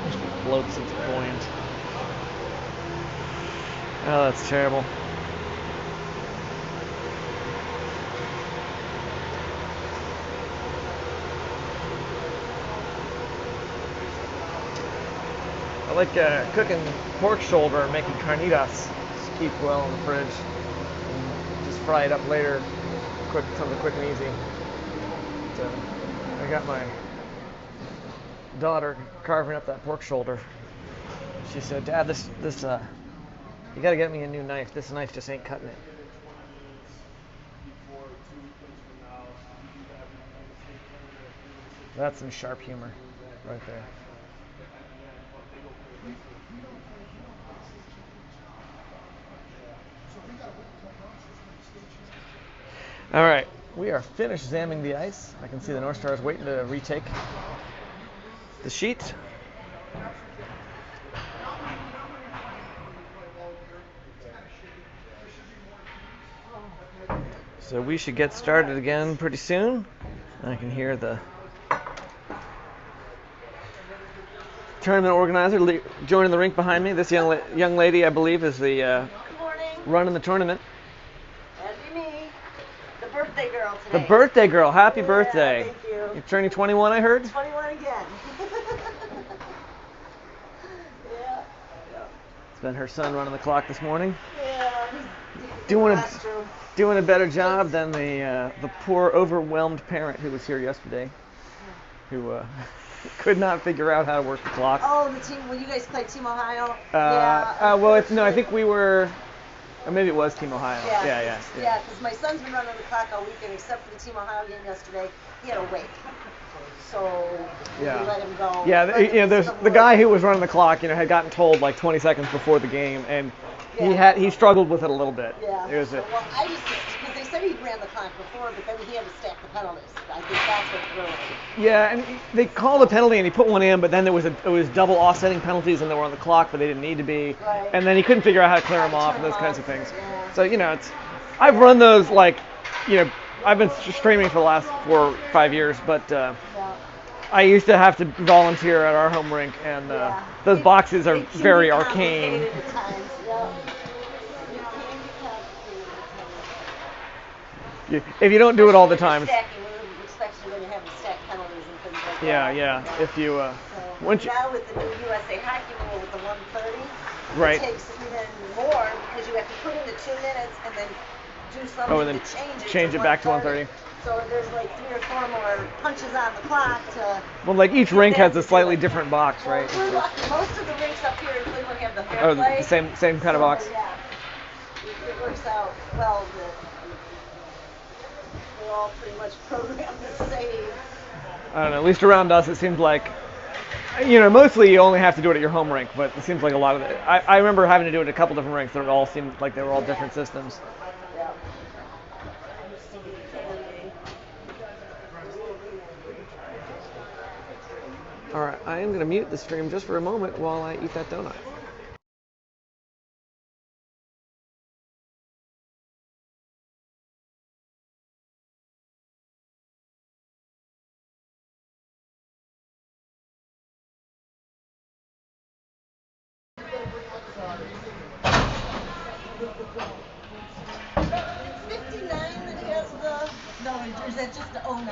Speaker 1: If it floats, it's boy ant. Oh, that's terrible. I like cooking pork shoulder and making carnitas. Just keep well in the fridge. And just fry it up later. Quick, something quick and easy. So, I got my daughter carving up that pork shoulder. She said, "Dad, this you gotta get me a new knife. This knife just ain't cutting it." That's some sharp humor right there. All right, we are finished examining the ice. I can see the Northstars waiting to retake the sheet. So we should get started again pretty soon. I can hear the tournament organizer joining the rink behind me. This young lady, I believe, is the running the tournament.
Speaker 2: That'd be me. The birthday girl today.
Speaker 1: The birthday girl. Happy birthday.
Speaker 2: Thank you.
Speaker 1: You're turning 21, I heard?
Speaker 2: 21 again. Yeah.
Speaker 1: It's been her son running the clock this morning.
Speaker 2: Yeah.
Speaker 1: Doing a better job than the poor, overwhelmed parent who was here yesterday, who could not figure out how to work the clock.
Speaker 2: Oh, the team. Well, you guys played Team Ohio.
Speaker 1: No, I think we were. Or maybe it was Team Ohio.
Speaker 2: Yeah, because my son's been running the clock all weekend, except for the Team Ohio game yesterday. He had a wake, so we let him go.
Speaker 1: Yeah, there's the guy who was running the clock. Had gotten told like 20 seconds before the game, and he struggled with it a little bit.
Speaker 2: Yeah.
Speaker 1: It was
Speaker 2: well, I just because they said he ran the clock before, but then he had to stack the penalties. I think that's what threw him.
Speaker 1: Yeah, and they called a penalty and he put one in, but then it was double offsetting penalties and they were on the clock, but they didn't need to be.
Speaker 2: Right.
Speaker 1: And then he couldn't figure out how to clear them off and those kinds of things.
Speaker 2: Yeah.
Speaker 1: So I've run those I've been streaming for the last 4 or 5 years, but I used to have to volunteer at our home rink, and those boxes are very arcane. If you don't do it all the time. Yeah. If you
Speaker 2: now with the new USA hockey rule with the 130,
Speaker 1: right.
Speaker 2: it takes even more because you have to put in the 2 minutes and then do something
Speaker 1: Oh, and then
Speaker 2: to
Speaker 1: change it back to 130.
Speaker 2: So there's like 3 or 4 more punches on the clock to.
Speaker 1: Well, like each rink has a slightly different box, right?
Speaker 2: We're lucky. Most of the rinks up here in Cleveland have the fair
Speaker 1: Oh,
Speaker 2: play.
Speaker 1: the same kind of box.
Speaker 2: Yeah, it works out well. We're all pretty much programmed the same.
Speaker 1: I don't know. At least around us, it seems like, mostly you only have to do it at your home rink, but it seems like a lot of it. I remember having to do it at a couple different rinks that all seemed like they were all different systems.
Speaker 2: Yeah.
Speaker 1: All right, I am going to mute the stream just for a moment while I eat that donut.
Speaker 2: No, is that just the 09?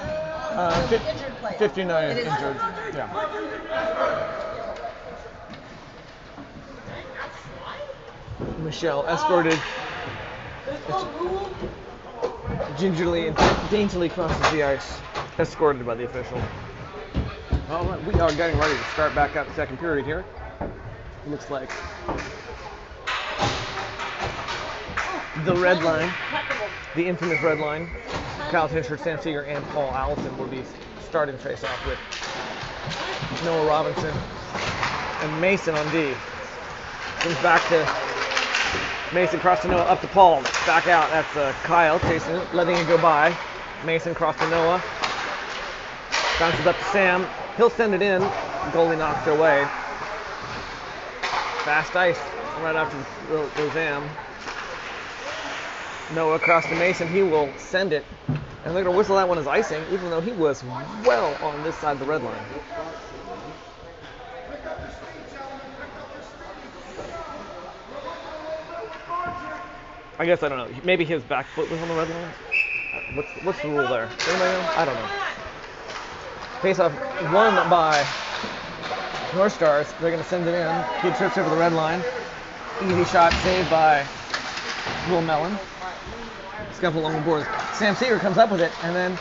Speaker 2: Injured player.
Speaker 1: 59
Speaker 2: it is
Speaker 1: injured. Yeah. Michelle escorted gingerly and daintily crosses the ice, escorted by the official. All right, we are getting ready to start back up the second period here. Looks like the red line, the infamous red line. Kyle Tincher, Sam Seeger, and Paul Allison will be starting to face off with Noah Robinson and Mason on D. Comes back to Mason, cross to Noah, up to Paul, back out. That's Kyle chasing it, letting it go by. Mason cross to Noah, bounces up to Sam. He'll send it in. Goalie knocks it away. Fast ice right after the Zam. Noah across to Mason. He will send it. And they're going to whistle that one as icing, even though he was well on this side of the red line. I guess I don't know. Maybe his back foot was on the red line. What's the rule there? Anybody know? I don't know. Face-off won by Northstars. They're going to send it in. He trips over the red line. Easy shot saved by Will Mellon. Scuffle along the boards. Sam Seeger comes up with it and then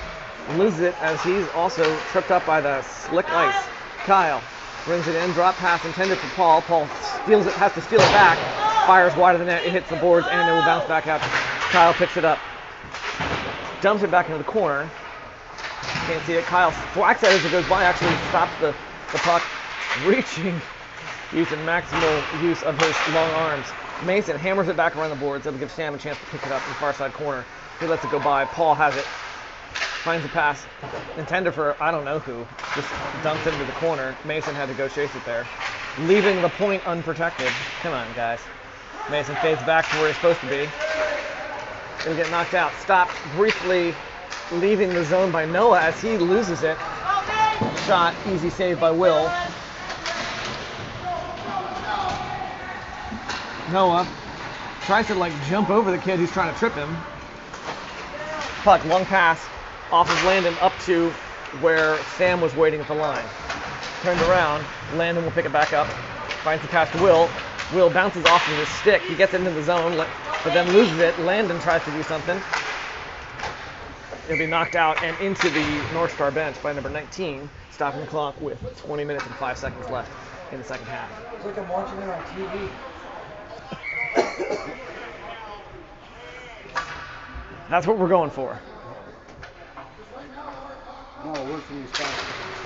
Speaker 1: loses it as he's also tripped up by the slick ice. Kyle brings it in. Drop pass intended for Paul. Paul steals it, has to steal it back. Fires wide of the net. It hits the boards and it will bounce back out. Kyle picks it up. Dumps it back into the corner. Can't see it. Kyle thwacks at it as it goes by. Actually stops the puck reaching, using maximal use of his long arms. Mason hammers it back around the boards. It'll give Sam a chance to pick it up in the far side corner. He lets it go by. Paul has it. Finds the pass. Intended for I don't know who. Just dumps it into the corner. Mason had to go chase it there. Leaving the point unprotected. Come on, guys. Mason fades back to where he's supposed to be. It'll get knocked out. Stopped briefly, leaving the zone by Noah as he loses it. Shot. Easy save by Will. Noah tries to jump over the kid who's trying to trip him. Puck, long pass off of Landon up to where Sam was waiting at the line. Turned around, Landon will pick it back up, finds the pass to Will. Will bounces off of his stick. He gets it into the zone, but then loses it. Landon tries to do something. It'll be knocked out and into the Northstar bench by number 19, stopping the clock with 20 minutes and 5 seconds left in the second half.
Speaker 3: It's like I'm watching it on TV.
Speaker 1: That's what we're going for.
Speaker 3: No, it works when you stop.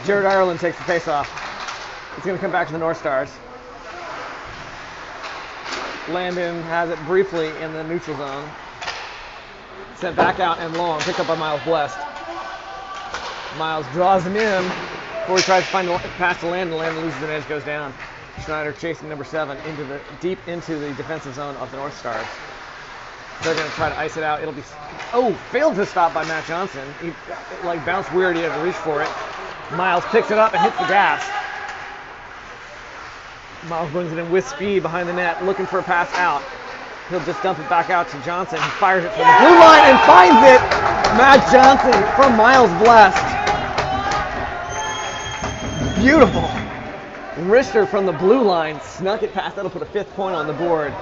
Speaker 1: Jared Ireland takes the face-off. It's going to come back to the Northstars. Landon has it briefly in the neutral zone. Sent back out and long. Picked up by Miles Blessed. Miles draws him in before he tries to find the pass to Landon. Landon loses the edge, goes down. Schneider chasing number 7 deep into the defensive zone of the Northstars. They're going to try to ice it out. It'll be... Oh, failed to stop by Matt Johnson. He bounced weird. He had to reach for it. Miles picks it up and hits the gas. Miles brings it in with speed behind the net, looking for a pass out. He'll just dump it back out to Johnson. He fires it from the blue line and finds it. Matt Johnson from Miles Blessed. Beautiful. Richter from the blue line snuck it past. That'll put a 5th point on the board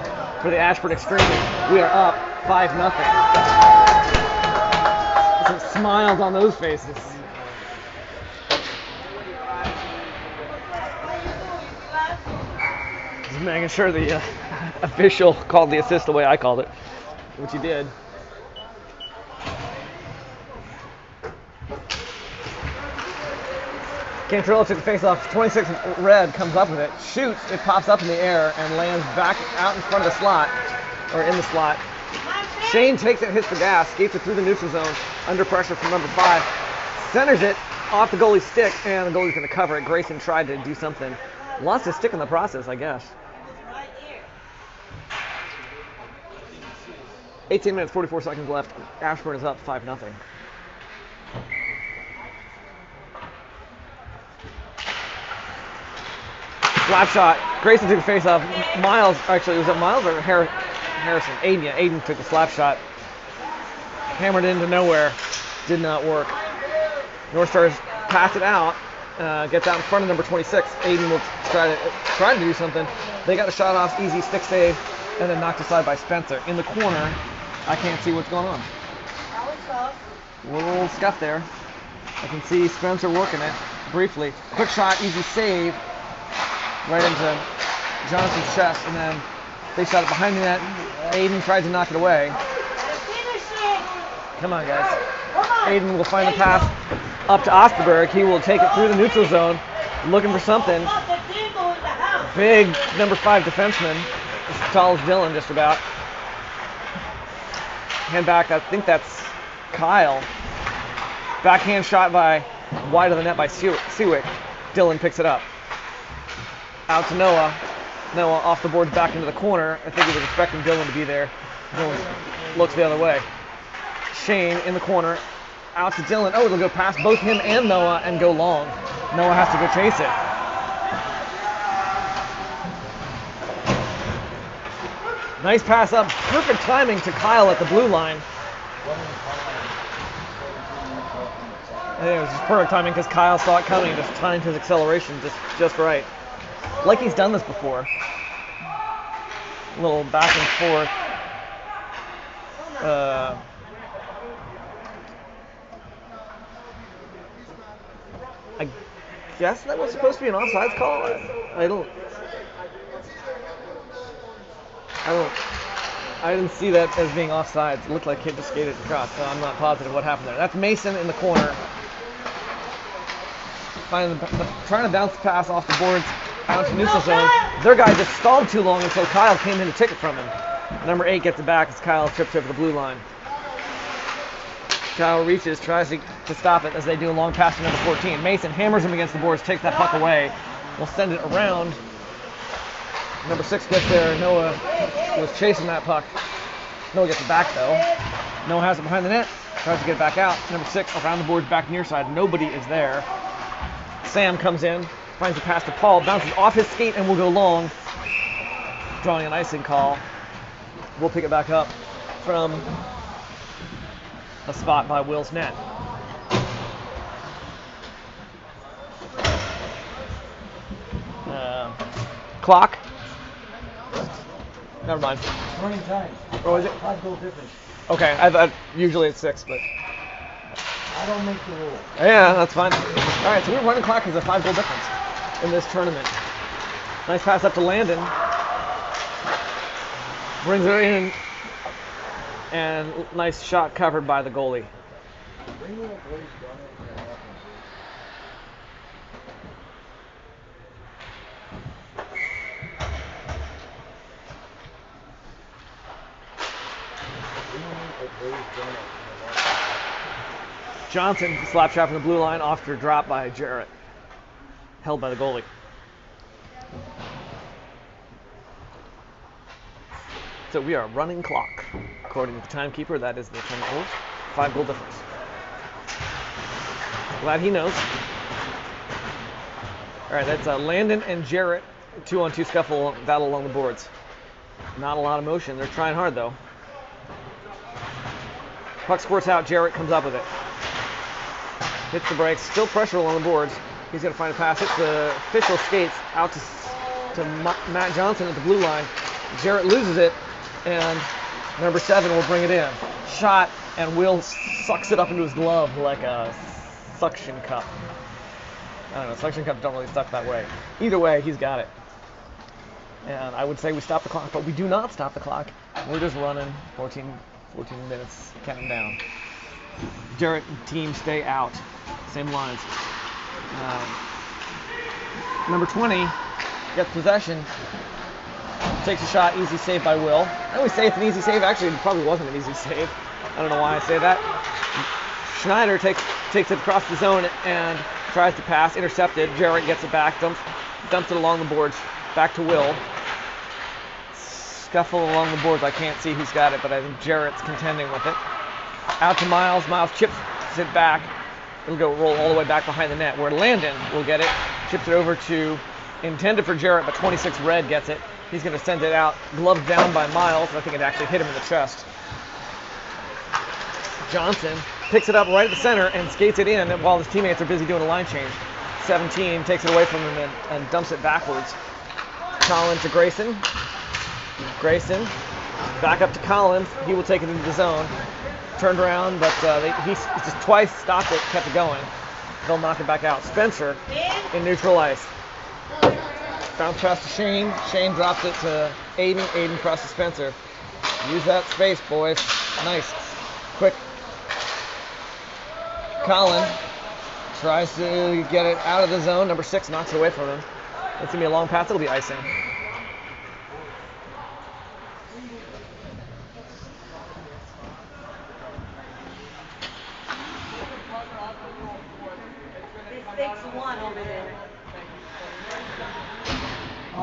Speaker 1: for the Ashburn Xtreme. We are up 5-0. Some smiles on those faces. Just making sure the official called the assist the way I called it, which he did. Cantrell took the face-off. 26 red comes up with it, shoots, it pops up in the air and lands back out in front of the slot, or in the slot. Shane takes it, hits the gas, skates it through the neutral zone, under pressure from number 5, centers it off the goalie's stick, and the goalie's going to cover it. Grayson tried to do something. Lost his stick in the process, I guess. 18 minutes, 44 seconds left. Ashburn is up 5-0. Slap shot. Grayson took a face off. Miles, actually, was it Miles or Harrison? Aiden, yeah. Aiden took the slap shot. Hammered into nowhere. Did not work. Northstars pass it out. Gets out in front of number 26. Aiden will try to do something. They got a shot off. Easy stick save. And then knocked aside by Spencer. In the corner. I can't see what's going on. A little scuff there. I can see Spencer working it briefly. Quick shot. Easy save. Right into Jonathan's chest, and then they shot it behind the net. Aiden tried to knock it away. Come on, guys. Aiden will find the pass up to Osterberg. He will take it through the neutral zone, looking for something. Big number 5 defenseman, as tall as Dylan, just about. Hand back, I think that's Kyle. Backhand shot by wide of the net by Seawick. Dylan picks it up. Out to Noah. Noah off the boards back into the corner. I think he was expecting Dylan to be there. Dylan looks the other way. Shane in the corner. Out to Dylan. Oh, it'll go past both him and Noah and go long. Noah has to go chase it. Nice pass up. Perfect timing to Kyle at the blue line. I think it was just perfect timing because Kyle saw it coming, just timed his acceleration just right. Like he's done this before. A little back and forth. I guess that was supposed to be an offsides call. I didn't see that as being offsides. It looked like he just skated across, so I'm not positive what happened there. That's Mason in the corner. Trying to bounce the pass off the boards out to neutral zone. Their guy just stalled too long until Kyle came in to take it from him. Number 8 gets it back as Kyle trips over the blue line. Kyle reaches, tries to stop it as they do a long pass to number 14. Mason hammers him against the boards, takes that puck away. Will send it around. Number 6 gets there. Noah was chasing that puck. Noah gets it back though. Noah has it behind the net. Tries to get it back out. Number 6 around the boards back near side. Nobody is there. Sam comes in, finds the pass to Paul, bounces off his skate and will go long. Drawing an icing call. We'll pick it back up from a spot by Will's net. Clock. Never mind.
Speaker 3: Running time.
Speaker 1: Oh, is it?
Speaker 3: 5 goal difference.
Speaker 1: Okay, I thought usually it's 6, but
Speaker 3: I don't make the rule.
Speaker 1: yeah, that's fine. All right, so we're running clock as a 5 goal difference in this tournament. Nice pass up to Landon. Brings her in, and nice shot covered by the goalie. Johnson, slap shot from the blue line, off to a drop by Jarrett. Held by the goalie. So we are running clock. According to the timekeeper, that is the tournament rules. 5 goal difference. Glad he knows. All right, that's Landon and Jarrett, 2-on-2 scuffle battle along the boards. Not a lot of motion. They're trying hard though. Puck squirts out. Jarrett comes up with it. Hits the brakes. Still pressure along the boards. He's going to find a pass. Hits the official skates out to Matt Johnson at the blue line. Jarrett loses it, and Number 7 will bring it in. Shot, and Will sucks it up into his glove like a suction cup. I don't know, suction cups don't really suck that way. Either way, he's got it. And I would say we stop the clock, but we do not stop the clock. We're just running 14 minutes, counting down. Jarrett and team stay out. Same lines. Number 20 gets possession. Takes a shot, easy save by Will. I always say it's an easy save. Actually, it probably wasn't an easy save. I don't know why I say that. Schneider takes it across the zone and tries to pass, intercepted. Jarrett gets it back, dumps it along the boards, back to Will. Scuffle along the boards. I can't see who's got it, but I think Jarrett's contending with it. Out to Miles. Miles chips it back. It'll go roll all the way back behind the net, where Landon will get it. Chips it over to, intended for Jarrett, but 26 Red gets it. He's going to send it out, gloved down by Miles. I think it actually hit him in the chest. Johnson picks it up right at the center and skates it in while his teammates are busy doing a line change. 17 takes it away from him and dumps it backwards. Collins to Grayson. Grayson back up to Collins. He will take it into the zone. Turned around, but he just twice stopped it, kept it going. They'll knock it back out. Spencer in neutral ice. Bounce pass to Shane. Shane drops it to Aiden. Aiden across to Spencer. Use that space, boys. Nice. Quick. Colin tries to get it out of the zone. Number 6 knocks it away from him. It's going to be a long pass. It'll be icing.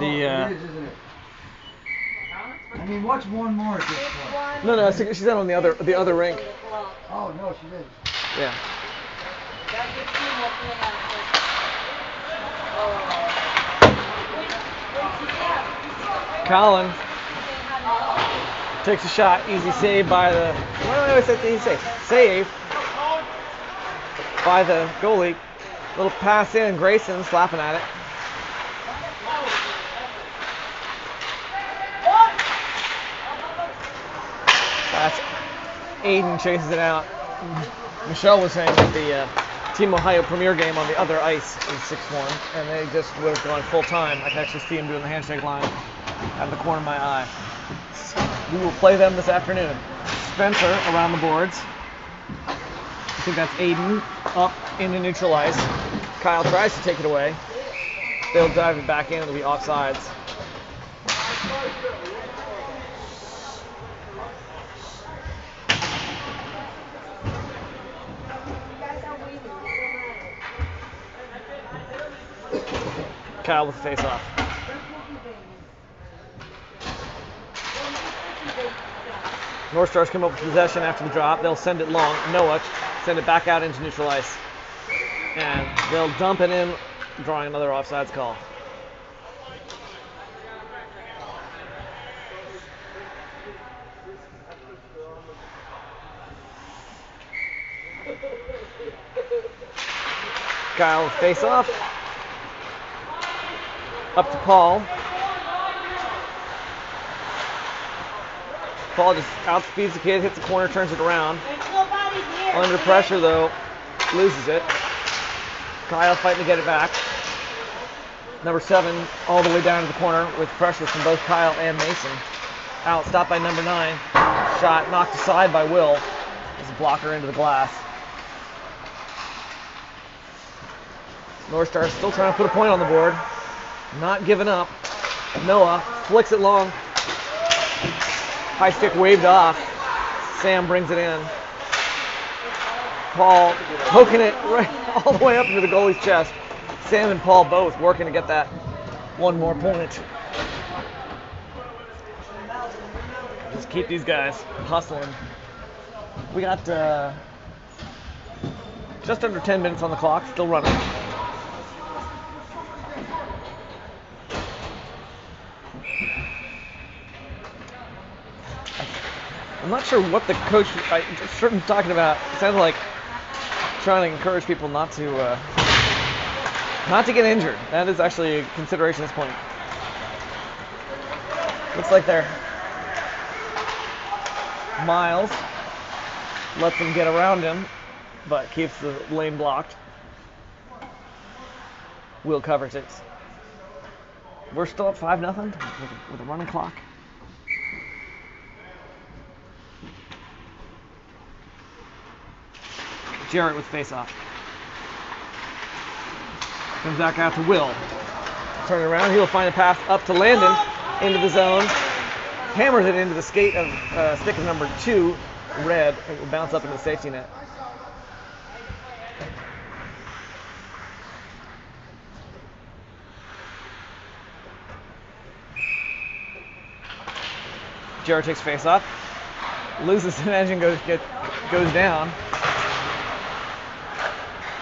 Speaker 3: It is, isn't it? I mean, what's one more at this point?
Speaker 1: No, she's out on the other rink.
Speaker 3: Oh, no, she didn't.
Speaker 1: Yeah. Colin takes a shot. Easy save by the. Why do I always say easy save? Save by the goalie. Little pass in. Grayson slapping at it. Aiden chases it out. Michelle was saying that the Team Ohio Premier game on the other ice is 6-1, and they just would have gone full time. I can actually see him doing the handshake line out of the corner of my eye. We will play them this afternoon. Spencer around the boards. I think that's Aiden up into neutral ice. Kyle tries to take it away. They'll dive it back in. It'll be offsides. Kyle with the face-off. Northstars come up with possession after the drop. They'll send it long. Noah send it back out into neutral ice. And they'll dump it in, drawing another offsides call. Kyle face-off. Up to Paul. Paul just outspeeds the kid, hits the corner, turns it around. Under pressure, though, loses it. Kyle fighting to get it back. Number 7 all the way down to the corner with pressure from both Kyle and Mason. Out, stopped by number 9. Shot knocked aside by Will. There's a blocker into the glass. Northstars still trying to put a point on the board. Not giving up. Noah flicks it long. High stick waved off. Sam brings it in. Paul poking it right all the way up into the goalie's chest. Sam and Paul both working to get that one more point. Just keep these guys hustling. We got just under 10 minutes on the clock, still running. I'm not sure what the coach was talking about. It sounded like trying to encourage people not to get injured. That is actually a consideration at this point. Looks like they're Miles lets him get around him, but keeps the lane blocked. Will covers it. We're still at 5-0 with a running clock. Jarrett with face-off. Comes back out to Will. Turn around, he'll find a pass up to Landon into the zone. Hammers it into the stick of number 2, Red. It will bounce up into the safety net. Jarrett takes face off, loses an edge and goes down.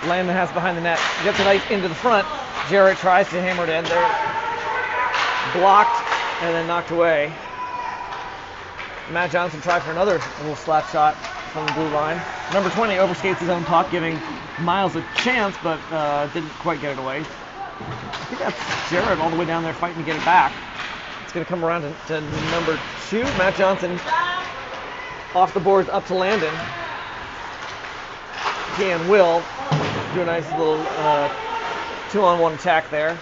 Speaker 1: Landon has behind the net, gets it ice into the front. Jarrett tries to hammer it in there, blocked and then knocked away. Matt Johnson tried for another little slap shot from the blue line. Number 20 overskates his own puck, giving Miles a chance, but didn't quite get it away. I think that's Jarrett all the way down there fighting to get it back. It's going to come around to number 2. Matt Johnson off the boards up to Landon. He and Will do a nice little 2-on-1 attack there.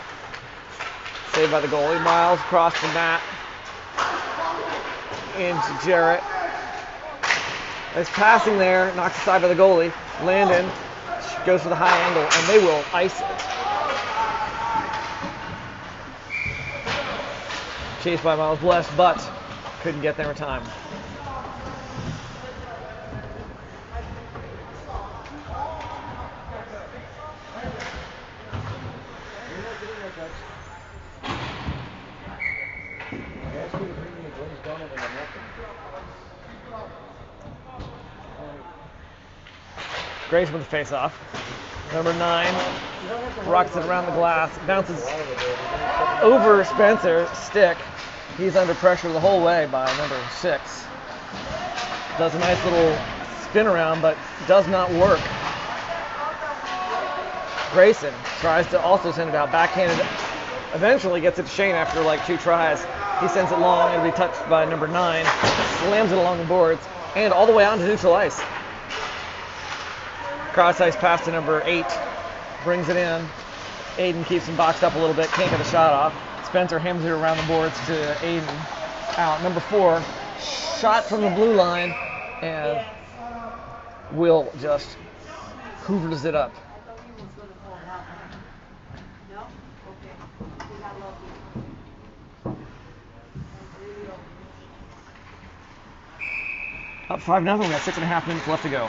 Speaker 1: Saved by the goalie. Miles across the mat into Jarrett. Nice passing there, knocked aside by the goalie. Landon goes for the high angle, and they will ice it. Chased by Miles Blessed, but couldn't get there in time. Grace with the face-off. Number 9 rocks it around the glass, bounces over Spencer's stick. He's under pressure the whole way by number 6. Does a nice little spin around, but does not work. Grayson tries to also send it out backhanded. Eventually gets it to Shane after like 2 tries. He sends it long. It'll be touched by number 9. Slams it along the boards and all the way out to neutral ice. Cross ice pass to number 8. Brings it in. Aiden keeps him boxed up a little bit. Can't get a shot off. Spencer hammers it around the boards to Aiden. Out. Number 4. Shot from the blue line. And Will just hoovers it up. Up 5-0. We got 6.5 minutes left to go.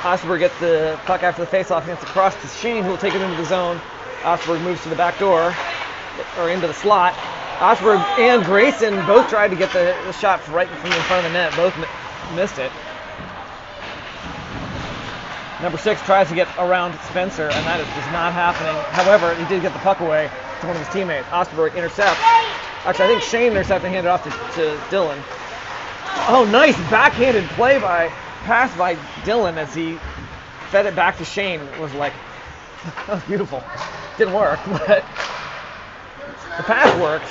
Speaker 1: Ashburn gets the puck after the faceoff, gets across to Shane, who will take it into the zone. Ashburn moves to the back door, or into the slot. Ashburn and Grayson both tried to get the shot right from in front of the net. Both missed it. Number 6 tries to get around Spencer, and that is just not happening. However, he did get the puck away to one of his teammates. Ashburn intercepts. Actually, I think Shane intercepted and handed off to Dylan. Oh, nice backhanded pass by Dylan as he fed it back to Shane. It was like, that was beautiful. Didn't work, but the pass worked.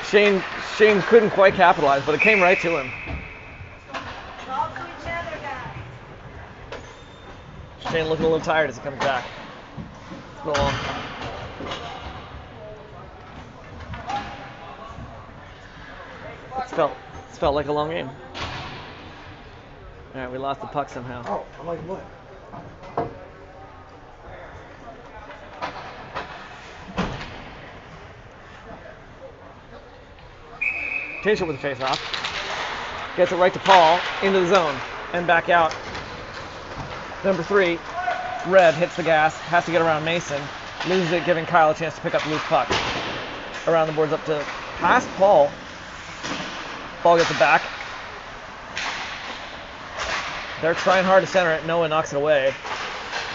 Speaker 1: Shane couldn't quite capitalize, but it came right to him. Shane looking a little tired as he comes back. It's been long. It's felt like a long game. All right, we lost the puck somehow.
Speaker 3: Oh, I'm like, what?
Speaker 1: Change it with the face-off. Gets it right to Paul, into the zone, and back out. Number 3, Red hits the gas, has to get around Mason, loses it, giving Kyle a chance to pick up the loose puck. Around the boards up to past Paul. Paul gets it back. They're trying hard to center it. Noah knocks it away.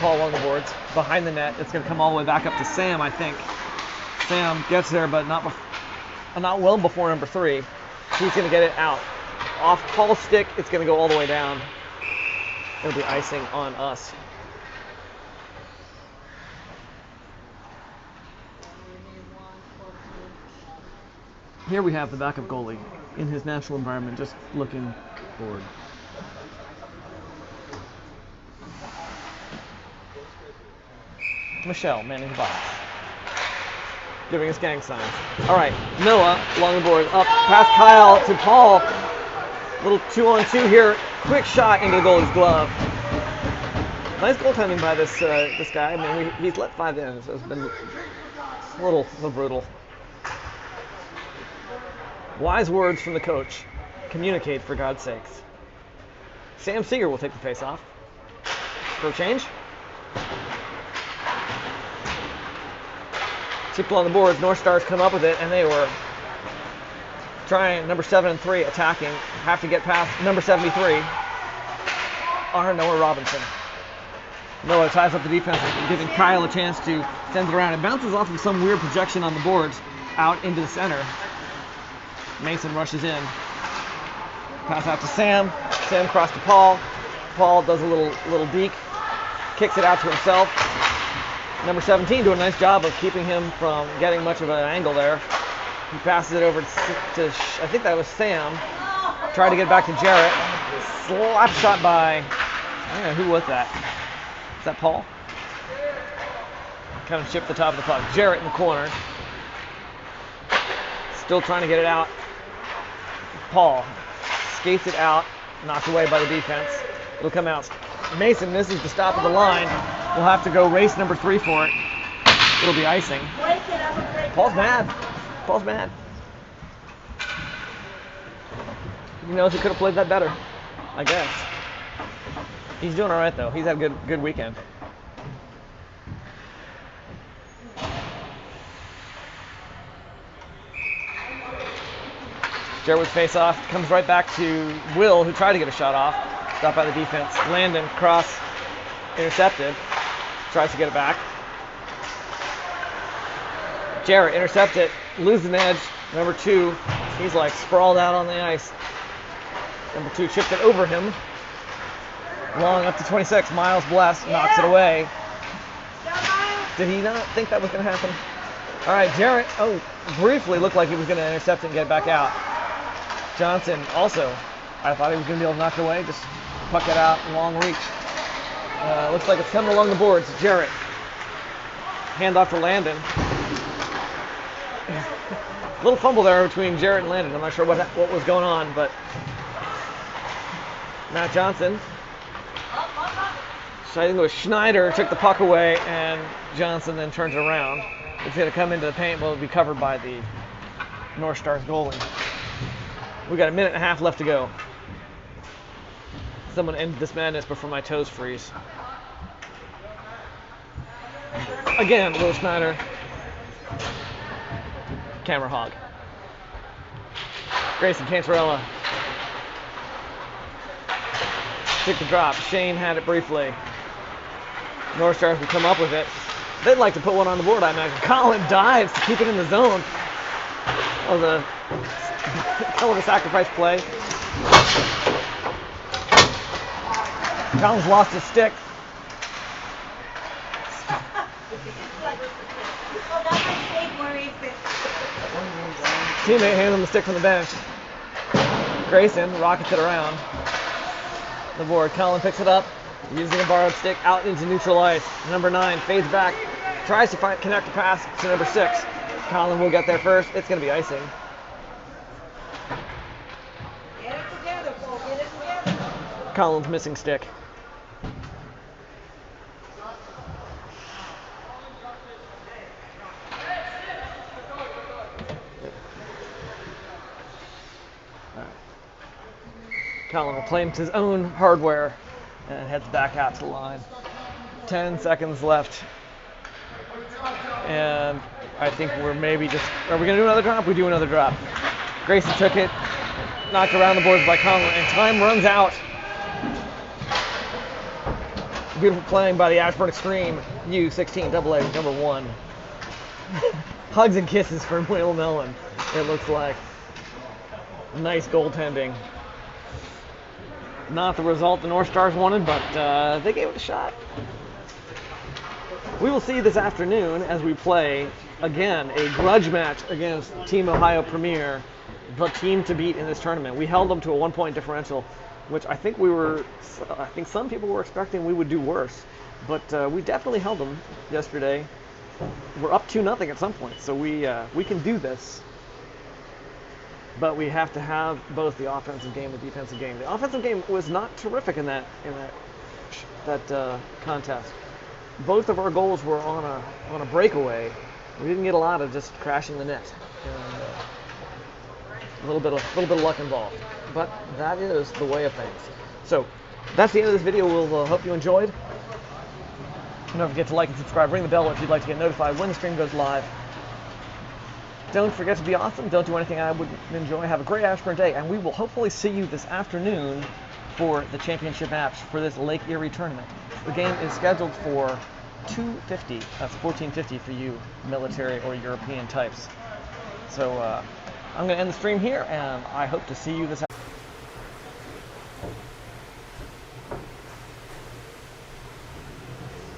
Speaker 1: Paul along the boards. Behind the net. It's going to come all the way back up to Sam, I think. Sam gets there, but not well before number 3. He's going to get it out. Off Paul's stick, it's going to go all the way down. It'll be icing on us. Here we have the backup goalie in his natural environment, just looking bored. Michelle manning the box, giving us gang signs. All right, Noah along the board, up past Kyle to Paul. Little 2-on-2 here. Quick shot into the goalie's glove. Nice goaltending by this guy. I mean, he's let 5 in, so it's been a little brutal. Wise words from the coach. Communicate, for God's sakes. Sam Seeger will take the face-off. For a change. Chipped along the boards. Northstars come up with it, and they were trying, number 7 and 3 attacking. Have to get past number 73, Noah Robinson. Noah ties up the defense, giving Kyle a chance to send it around. It bounces off of some weird projection on the boards out into the center. Mason rushes in. Pass out to Sam. Sam across to Paul. Paul does a little deke. Kicks it out to himself. Number 17 doing a nice job of keeping him from getting much of an angle there. He passes it over to I think that was Sam. Tried to get back to Jarrett. Slap shot by, I don't know, who was that? Is that Paul? Kind of chipped the top of the puck. Jarrett in the corner. Still trying to get it out. Paul skates it out, knocked away by the defense. It'll come out. Mason misses the stop of the line. We'll have to go race number 3 for it. It'll be icing. Paul's mad. Paul's mad. He knows he could have played that better, I guess. He's doing all right, though. He's had a good weekend. Jarrett with face-off. Comes right back to Will, who tried to get a shot off. Stopped by the defense. Landon, cross, intercepted. Tries to get it back. Jarrett intercepts it, loses an edge. Number 2, he's like sprawled out on the ice. Number 2 chipped it over him. Long up to 26. Miles Bless knocks it away. Did he not think that was going to happen? All right, Jarrett, briefly looked like he was going to intercept it and get back out. Johnson also, I thought he was going to be able to knock it away, just puck it out, long reach. Looks like it's coming along the boards. Jarrett. Handoff for Landon. Little fumble there between Jarrett and Landon. I'm not sure what was going on, but Matt Johnson. I think it was Schneider took the puck away, and Johnson then turns it around. It's going to come into the paint, but it'll be covered by the North Stars goalie. We got a minute and a half left to go. Someone end this madness before my toes freeze. Again, Will Schneider. Camera hog. Grayson Cantarella. Took the drop. Shane had it briefly. North Stars will come up with it. They'd like to put one on the board, I imagine. Colin dives to keep it in the zone. That was a hell of a sacrifice play. Colin's lost his stick. Teammate hands him the stick from the bench. Grayson rockets it around the board. Colin picks it up, using a borrowed stick out into neutral ice. Number 9 fades back, tries to connect the pass to number 6. Colin will get there first. It's going to be icing.
Speaker 2: Get it together, Paul. Get it together.
Speaker 1: Colin's missing stick. Colin reclaims his own hardware and heads back out to the line. 10 seconds left. And I think we're maybe just... Are we going to do another drop? We do another drop. Grayson took it, knocked around the boards by Colin, and time runs out. Beautiful playing by the Ashburn Xtreme U16AA1 number 1. Hugs and kisses for Will Mellon, it looks like. Nice goaltending. Not the result the North Stars wanted, but they gave it a shot. We will see you this afternoon as we play again, a grudge match against Team Ohio Premier, the team to beat in this tournament. We held them to a 1-point differential, which I think some people were expecting we would do worse, but we definitely held them yesterday. We're up 2-0 at some point, so we can do this. But we have to have both the offensive game and the defensive game. The offensive game was not terrific in that contest. Both of our goals were on a breakaway. We didn't get a lot of just crashing the net. A little bit of luck involved, but that is the way of things. So that's the end of this video. We'll hope you enjoyed. Don't forget to like and subscribe. Ring the bell if you'd like to get notified when the stream goes live. Don't forget to be awesome. Don't do anything I wouldn't enjoy. Have a great Ashburn day, and we will hopefully see you this afternoon for the championship match for this Lake Erie tournament. The game is scheduled for 2:50. That's 14:50 for you military or European types. So I'm going to end the stream here, and I hope to see you this afternoon.